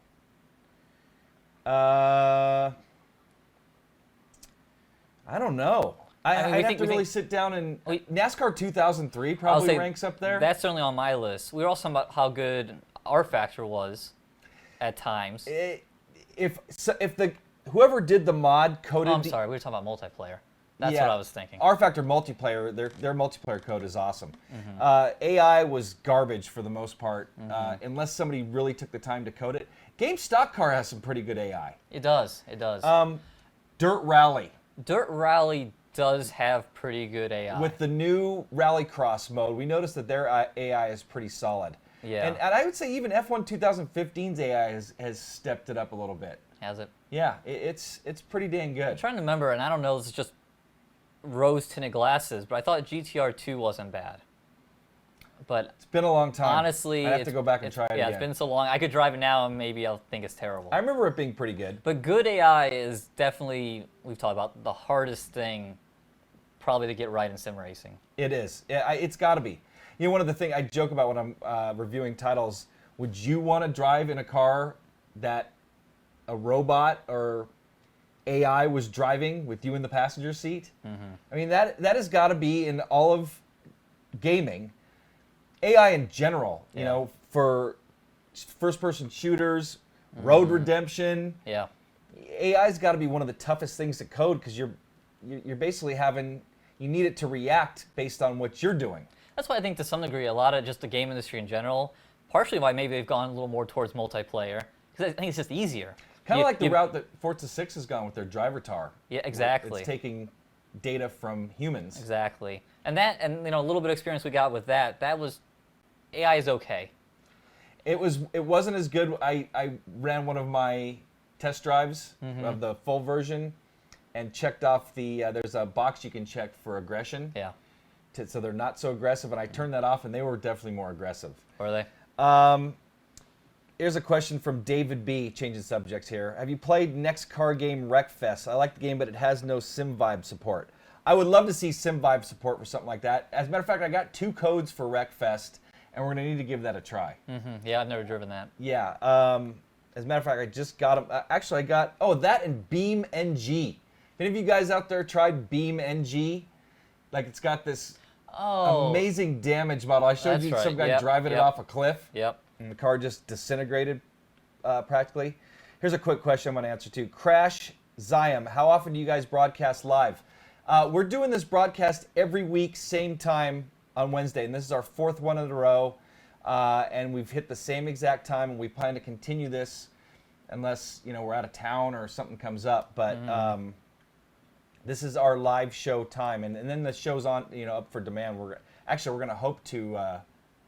I don't know. I'd have to really sit down and NASCAR 2003 probably ranks up there. That's certainly on my list. We were also talking about how good rFactor was at times. Whoever did the mod coded. Oh, I'm sorry, we were talking about multiplayer. That's what I was thinking. rFactor multiplayer, their multiplayer code is awesome. AI was garbage for the most part, unless somebody really took the time to code it. Game Stock Car has some pretty good AI. It does. Dirt Rally. Dirt Rally does have pretty good AI. With the new Rallycross mode, we noticed that their AI is pretty solid. Yeah. And I would say even F1 2015's AI has stepped it up a little bit. Has it? Yeah, it's pretty dang good. I'm trying to remember, and I don't know, this is just rose-tinted glasses, but I thought GTR 2 wasn't bad. But it's been a long time. Honestly, I have to go back and try it again. Yeah, it's been so long. I could drive it now, and maybe I'll think it's terrible. I remember it being pretty good. But good AI is definitely, we've talked about, the hardest thing probably to get right in sim racing. It is. It's got to be. One of the things I joke about when I'm reviewing titles, would you want to drive in a car that a robot or AI was driving with you in the passenger seat? I mean, that has got to be in all of gaming. AI in general, you know, for first-person shooters, road redemption. Yeah. AI's got to be one of the toughest things to code because you're basically you need it to react based on what you're doing. That's why I think to some degree a lot of just the game industry in general, partially why maybe they've gone a little more towards multiplayer, because I think it's just easier. Kind of like the route that Forza 6 has gone with their driver tar. Yeah, exactly. It's taking data from humans. Exactly. And a little bit of experience we got with that was AI is okay. It wasn't as good. I ran one of my test drives of the full version and checked off there's a box you can check for aggression. Yeah. So they're not so aggressive, and I turned that off and they were definitely more aggressive. Were they? Here's a question from David B. Changing subjects here. Have you played next car game Wreckfest? I like the game, but it has no SimVibe support. I would love to see SimVibe support for something like that. As a matter of fact, I got 2 codes for Wreckfest, and we're going to need to give that a try. Yeah, I've never driven that. Yeah. As a matter of fact, I just got them. Actually, I got, that and Beam NG. If any of you guys out there tried Beam NG, like it's got this amazing damage model. I showed you some guy driving it off a cliff. Yep. And the car just disintegrated practically. Here's a quick question I'm going to answer to. Crash Ziam, how often do you guys broadcast live? We're doing this broadcast every week, same time on Wednesday, and this is our 4th one in a row. And we've hit the same exact time, and we plan to continue this unless we're out of town or something comes up. But This is our live show time, and then the show's on, up for demand. We're going to hope to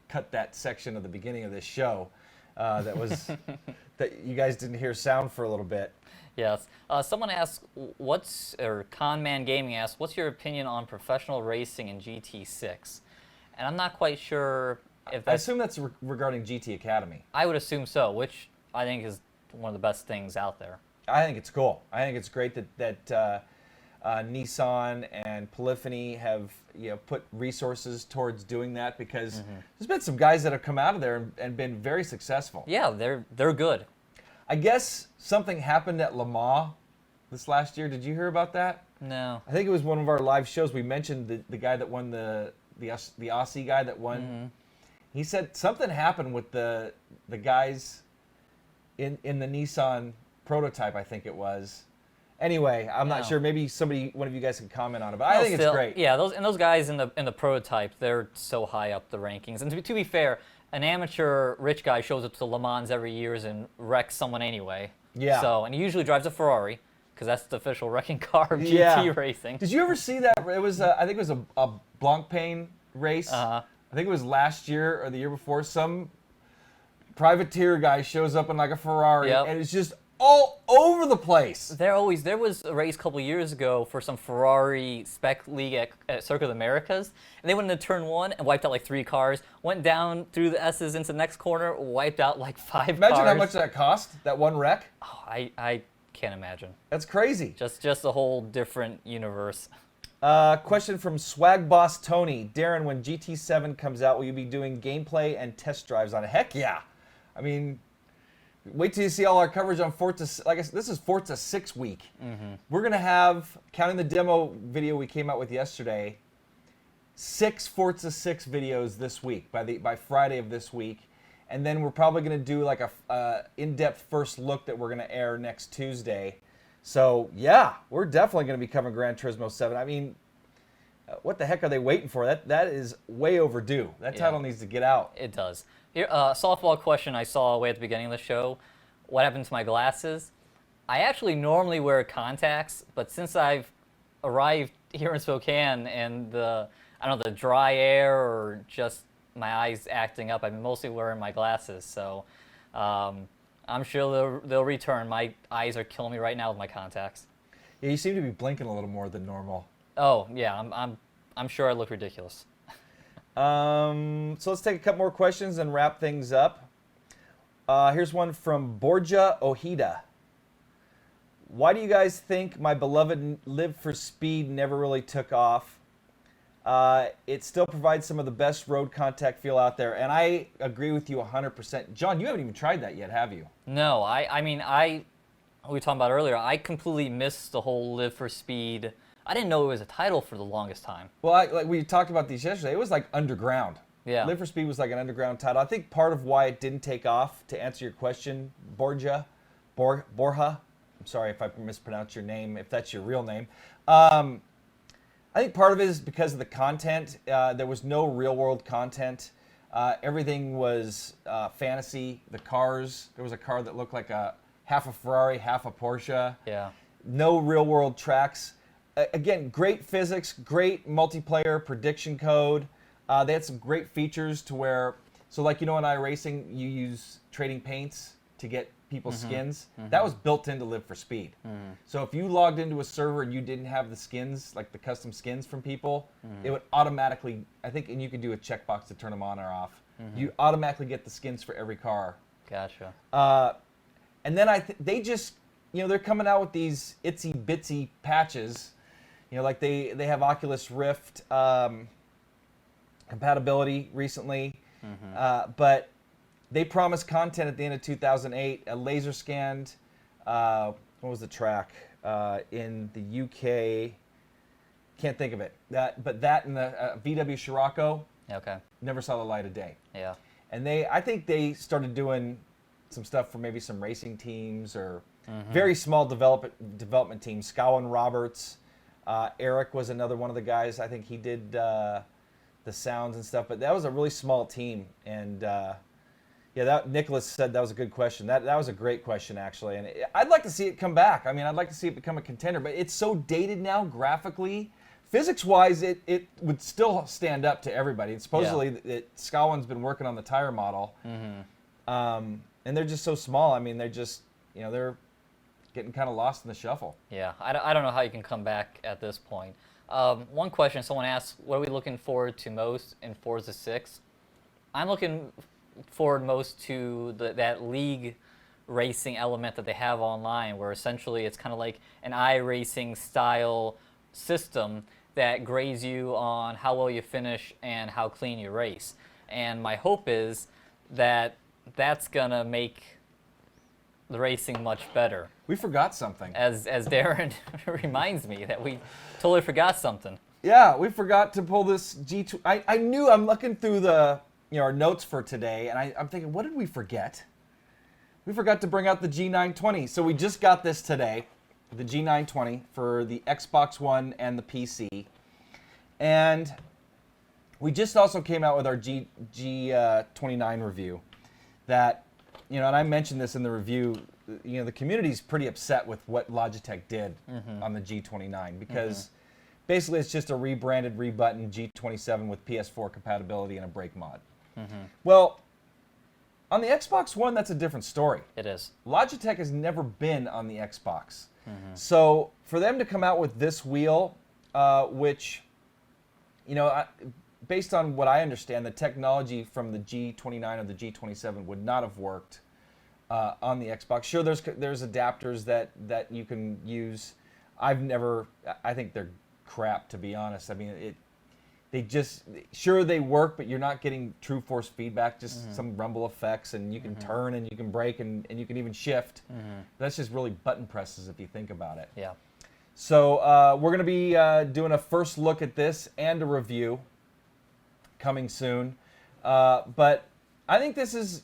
cut that section of the beginning of this show that was that you guys didn't hear sound for a little bit. Yes. Someone asked, Conman Gaming asked, what's your opinion on professional racing in GT6? And I'm not quite sure if that's... I assume that's regarding GT Academy. I would assume so, which I think is one of the best things out there. I think it's cool. I think it's great that Nissan and Polyphony have put resources towards doing that, because there's been some guys that have come out of there and been very successful. Yeah, they're good. I guess something happened at Le Mans this last year. Did you hear about that? No. I think it was one of our live shows. We mentioned the guy that won the Aussie guy that won. He said something happened with the guys in the Nissan prototype, I think it was. Anyway, I'm not sure. Maybe one of you guys can comment on it, but I think it's great. Yeah, those guys in the prototype, they're so high up the rankings. And to be fair, an amateur rich guy shows up to Le Mans every year and wrecks someone anyway. Yeah. So, and he usually drives a Ferrari, because that's the official wrecking car of GT racing. Did you ever see that? It was I think it was a Blancpain race. I think it was last year or the year before. Some privateer guy shows up in like a Ferrari, and it's just all over the place. There was a race a couple years ago for some Ferrari spec league at Circuit of the Americas, and they went into turn 1 and wiped out like 3 cars, went down through the S's into the next corner, wiped out like 5 cars. Imagine how much that cost, that one wreck. Oh, I can't imagine. That's crazy. Just a whole different universe. Question from Swag Boss Tony. Darin, when GT7 comes out, will you be doing gameplay and test drives on it? Heck yeah. I mean, wait till you see all our coverage on Forza. Like I said, this is Forza 6 week. We're going to have, counting the demo video we came out with yesterday, 6 Forza 6 videos this week, by Friday of this week. And then we're probably going to do like a in-depth first look that we're going to air next Tuesday. So, yeah, we're definitely going to be covering Gran Turismo 7. I mean, what the heck are they waiting for? That is way overdue. That title needs to get out. It does. Here, softball question I saw way at the beginning of the show. What happened to my glasses? I actually normally wear contacts, but since I've arrived here in Spokane and the dry air or just my eyes acting up, I've been mostly wearing my glasses. So I'm sure they'll return. My eyes are killing me right now with my contacts. Yeah, you seem to be blinking a little more than normal. Oh yeah, I'm sure I look ridiculous. So let's take a couple more questions and wrap things up. Here's one from Borja Ojeda. Why do you guys think my beloved Live for Speed never really took off? It still provides some of the best road contact feel out there, and I agree with you 100%. John, you haven't even tried that yet, have you? No, I mean, we were talking about earlier, I completely missed the whole Live for Speed. I didn't know it was a title for the longest time. Well, like we talked about these yesterday, it was like underground. Yeah. Live for Speed was like an underground title. I think part of why it didn't take off, to answer your question, Borja, I'm sorry if I mispronounced your name, if that's your real name. I think part of it is because of the content. There was no real-world content. Everything was fantasy. The cars, there was a car that looked like half a Ferrari, half a Porsche. Yeah. No real-world tracks. Again, great physics, great multiplayer prediction code. They had some great features to where, so like, in iRacing, you use trading paints to get people's skins. That was built into Live for Speed. So if you logged into a server and you didn't have the skins, like the custom skins from people, it would automatically, I think, and you could do a checkbox to turn them on or off. You automatically get the skins for every car. Gotcha. And then they just, they're coming out with these itsy bitsy patches. Like they have Oculus Rift compatibility recently, but they promised content at the end of 2008, a laser scanned, what was the track? In the UK, can't think of it. But that and the VW Scirocco never saw the light of day. Yeah. And I think they started doing some stuff for maybe some racing teams or very small development teams. Scowen Roberts, Eric was another one of the guys. I think he did the sounds and stuff, but that was a really small team. And Yeah, that Nicholas said that was a good question. That was a great question, actually. And I'd like to see it come back. I mean, I'd like to see it become a contender, but it's so dated now graphically. Physics-wise, it would still stand up to everybody. And supposedly, Scotland's been working on the tire model. And they're just so small. I mean, they're just, they're getting kind of lost in the shuffle. Yeah, I don't know how you can come back at this point. One question someone asked, what are we looking forward to most in Forza 6? I'm looking forward most to that league racing element that they have online, where essentially it's kind of like an iRacing style system that grades you on how well you finish and how clean you race. And my hope is that that's going to make the racing much better. We forgot something. As Darin reminds me that we totally forgot something. Yeah, we forgot to pull this G2. I knew, I'm looking through the our notes for today, and I'm thinking, what did we forget? We forgot to bring out the G920. So we just got this today, the G920 for the Xbox One and the PC. And we just also came out with our G29 review that, and I mentioned this in the review, the community's pretty upset with what Logitech did on the G29 because basically it's just a rebranded, rebuttoned G27 with PS4 compatibility and a brake mod. Well, on the Xbox One, that's a different story. It is. Logitech has never been on the Xbox. So for them to come out with this wheel, which, based on what I understand, the technology from the G29 or the G27 would not have worked on the Xbox. Sure, there's adapters that you can use. I think they're crap, to be honest. I mean, they work, but you're not getting true force feedback, just some rumble effects, and you can turn and you can brake and you can even shift. That's just really button presses if you think about it. Yeah. So we're going to be doing a first look at this and a review coming soon. But I think this is,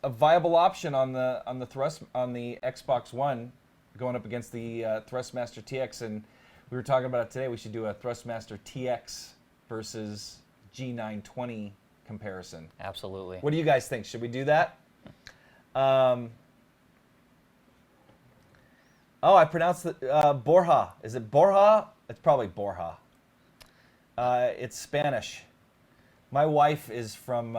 a viable option on the Xbox One going up against the Thrustmaster TX, and we were talking about it today. We should do a Thrustmaster TX versus G920 comparison. Absolutely. What do you guys think? Should we do that? I pronounced it Borja. Is it Borja? It's probably Borja. It's Spanish. My wife is from,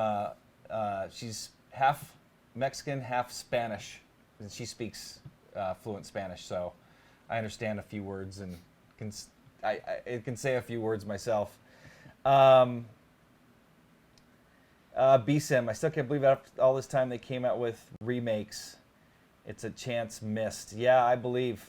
she's half Mexican, half Spanish. And she speaks fluent Spanish, so I understand a few words and I can say a few words myself. BSIM, I still can't believe after all this time they came out with remakes. It's a chance missed. Yeah, I believe.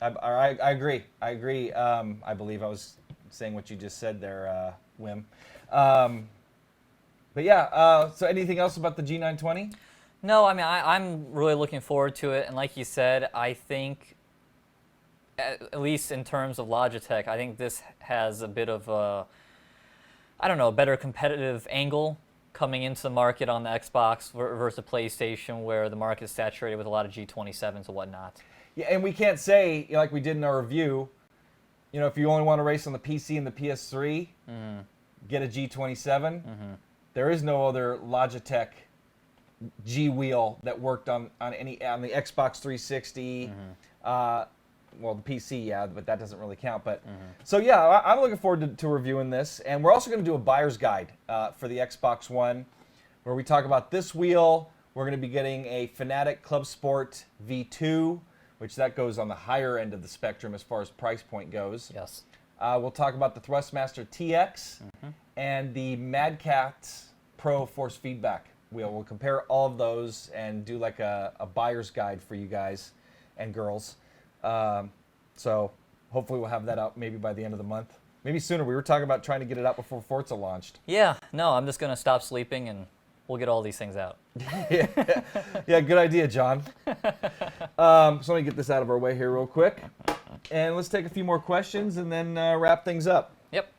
I agree. I believe I was saying what you just said there, Wim. But yeah, so anything else about the G920? No, I mean, I'm really looking forward to it. And like you said, I think, at least in terms of Logitech, I think this has a bit of a better competitive angle coming into the market on the Xbox versus the PlayStation, where the market is saturated with a lot of G27s and whatnot. Yeah, and we can't say, like we did in our review, if you only want to race on the PC and the PS3, get a G27. There is no other Logitech G wheel that worked on the Xbox 360. Well, the PC, yeah, but that doesn't really count. But so yeah, I'm looking forward to reviewing this, and we're also going to do a buyer's guide for the Xbox One, where we talk about this wheel. We're going to be getting a Fanatic Club Sport V2, which that goes on the higher end of the spectrum as far as price point goes. Yes. We'll talk about the Thrustmaster TX and the Mad Catz Pro Force Feedback wheel. We'll compare all of those and do like a buyer's guide for you guys and girls. So hopefully we'll have that out maybe by the end of the month. Maybe sooner. We were talking about trying to get it out before Forza launched. Yeah, no, I'm just going to stop sleeping and we'll get all these things out. Yeah, good idea, John. So let me get this out of our way here real quick. And let's take a few more questions and then wrap things up. Yep.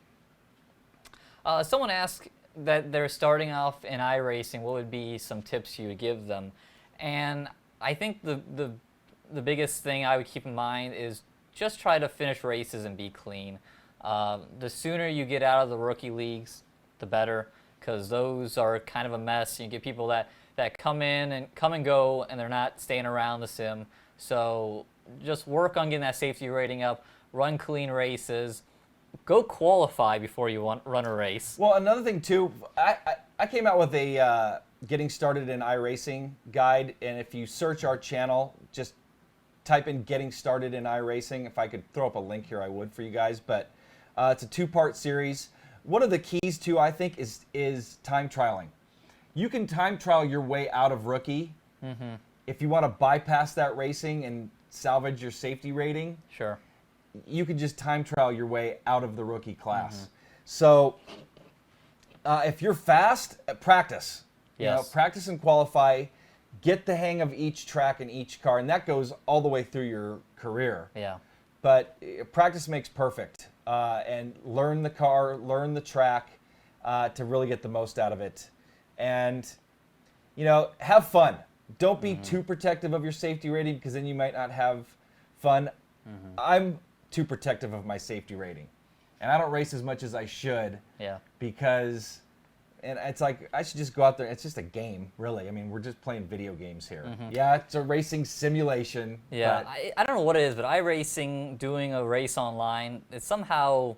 Someone asked that they're starting off in iRacing, what would be some tips you would give them? And I think the biggest thing I would keep in mind is just try to finish races and be clean. The sooner you get out of the rookie leagues, the better, because those are kind of a mess. You get people that that come and go, and they're not staying around the sim. So just work on getting that safety rating up, run clean races, go qualify before you run a race. Well, another thing too, I came out with a getting started in iRacing guide, and if you search our channel, just type in getting started in iRacing. If I could throw up a link here, I would for you guys, but it's a 2-part series. One of the keys too, I think, is time trialing. You can time trial your way out of rookie if you want to bypass that racing and salvage your safety rating. Sure. You can just time trial your way out of the rookie class. So if you're fast, practice. Yes. Practice and qualify. Get the hang of each track and each car, and that goes all the way through your career. Yeah. But practice makes perfect, and learn the car, learn the track to really get the most out of it. And, have fun. Don't be too protective of your safety rating, because then you might not have fun. I'm too protective of my safety rating, and I don't race as much as I should. Yeah. Because, and it's like, I should just go out there. It's just a game, really. I mean, we're just playing video games here. Yeah, it's a racing simulation. Yeah, but I don't know what it is, but iRacing, doing a race online, it somehow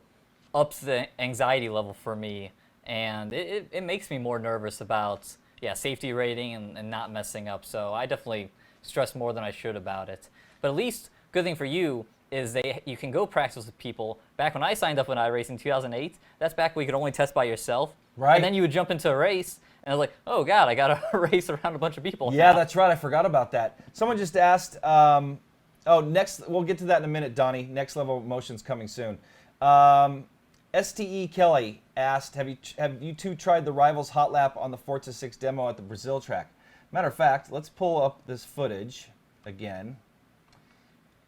ups the anxiety level for me, and it makes me more nervous about safety rating and not messing up. So I definitely stress more than I should about it. But at least, good thing for you is you can go practice with people. Back when I signed up in iRacing in 2008, that's back when you could only test by yourself. Right. And then you would jump into a race, and I was like, oh God, I got to race around a bunch of people. Yeah, now. that's right. I forgot about that. Someone just asked, we'll get to that in a minute, Donnie. Next Level Motion's coming soon. STE Kelly asked, have you two tried the Rivals Hot Lap on the Forza 6 demo at the Brazil track? Matter of fact, let's pull up this footage again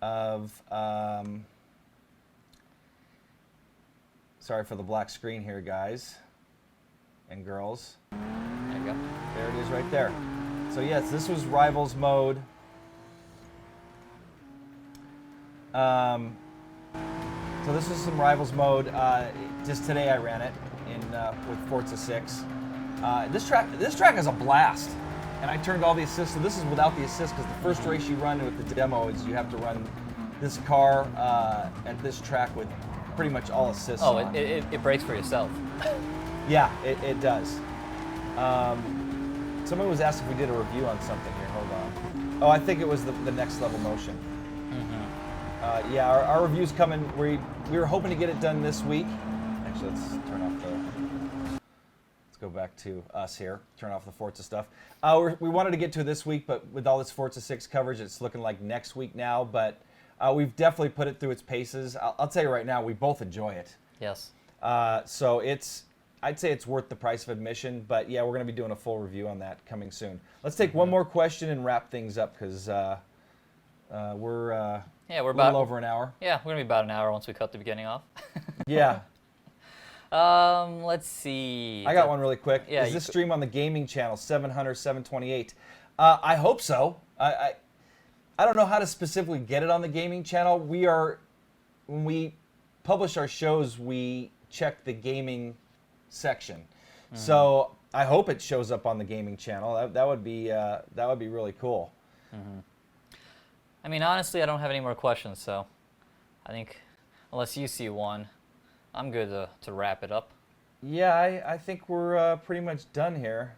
of, sorry for the black screen here, guys and girls. There you go. There it is right there. So yes, this was Rivals mode. So this is some Rivals mode. Just today I ran it with Forza 6. This track is a blast, and I turned all the assists. So this is without the assist, because the first race you run with the demo is you have to run this car at this track with pretty much all assists. Oh, on. it breaks for yourself. Yeah, it does. Someone was asked if we did a review on something here. Hold on. Oh, I think it was the Next Level Motion. Yeah, our review's coming. We were hoping to get it done this week. Actually, let's turn off let's go back to us here. Turn off the Forza stuff. We wanted to get to it this week, but with all this Forza 6 coverage, it's looking like next week now. But we've definitely put it through its paces. I'll tell you right now, we both enjoy it. Yes. So I'd say it's worth the price of admission, but yeah, we're going to be doing a full review on that coming soon. Let's take one more question and wrap things up, because we're a little over an hour. Yeah, we're gonna be about an hour once we cut the beginning off. Yeah. Let's see. I got one really quick. Yeah, Is this stream on the gaming channel 700, 728? I hope so. I don't know how to specifically get it on the gaming channel. When we publish our shows, we check the gaming section. So I hope it shows up on the gaming channel. That would be really cool. I mean, honestly, I don't have any more questions, so I think unless you see one, I'm good to wrap it up. Yeah, I think we're pretty much done here.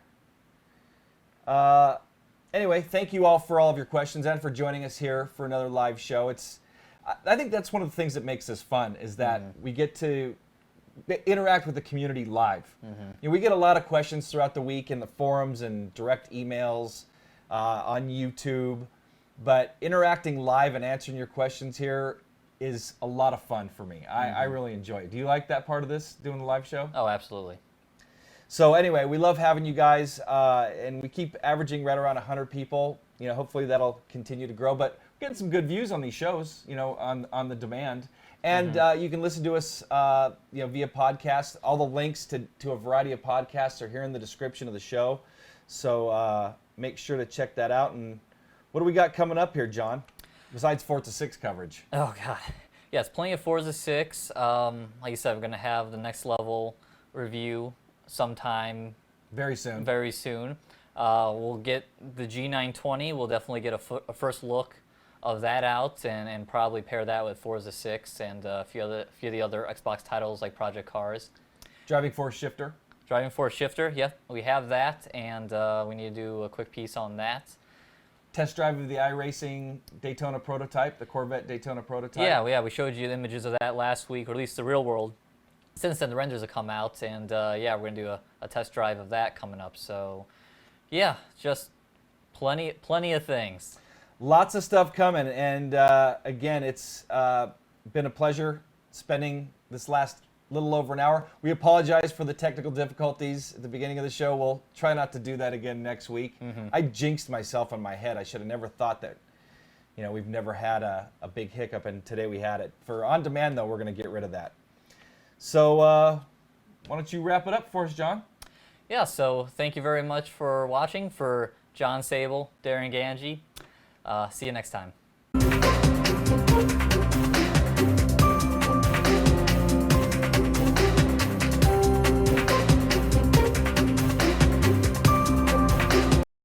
Anyway, thank you all for all of your questions and for joining us here for another live show. I think that's one of the things that makes this fun, is that we get to interact with the community live. We get a lot of questions throughout the week in the forums and direct emails on YouTube, but interacting live and answering your questions here is a lot of fun for me. I really enjoy it. Do you like that part of this, doing the live show? Oh, absolutely. So anyway, we love having you guys, and we keep averaging right around 100 people. Hopefully that'll continue to grow, but we're getting some good views on these shows, on the demand. And you can listen to us, via podcast. All the links to a variety of podcasts are here in the description of the show. So make sure to check that out. And what do we got coming up here, John, besides Forza 6 coverage? Oh, God. Yes, plenty of Forza 6. Like you said, we're going to have the Next Level review sometime very soon. Very soon. We'll get the G920. We'll definitely get a first look of that out, and probably pair that with Forza 6 and a few of the other Xbox titles like Project Cars. Driving Force Shifter. Driving Force Shifter, yep, we have that, and we need to do a quick piece on that. Test drive of the iRacing Daytona prototype, the Corvette Daytona prototype. Yeah, we showed you the images of that last week, or at least the real world. Since then, the renders have come out, and yeah, we're going to do a test drive of that coming up. So, yeah, just plenty of things. Lots of stuff coming, and again, it's been a pleasure spending this last little over an hour. We apologize for the technical difficulties at the beginning of the show. We'll try not to do that again next week. I jinxed myself in my head. I should have never thought that, we've never had a big hiccup, and today we had it. For On Demand, though, we're going to get rid of that. So why don't you wrap it up for us, John? Yeah, so thank you very much for watching. For John Sable, Darin Ganji, see you next time.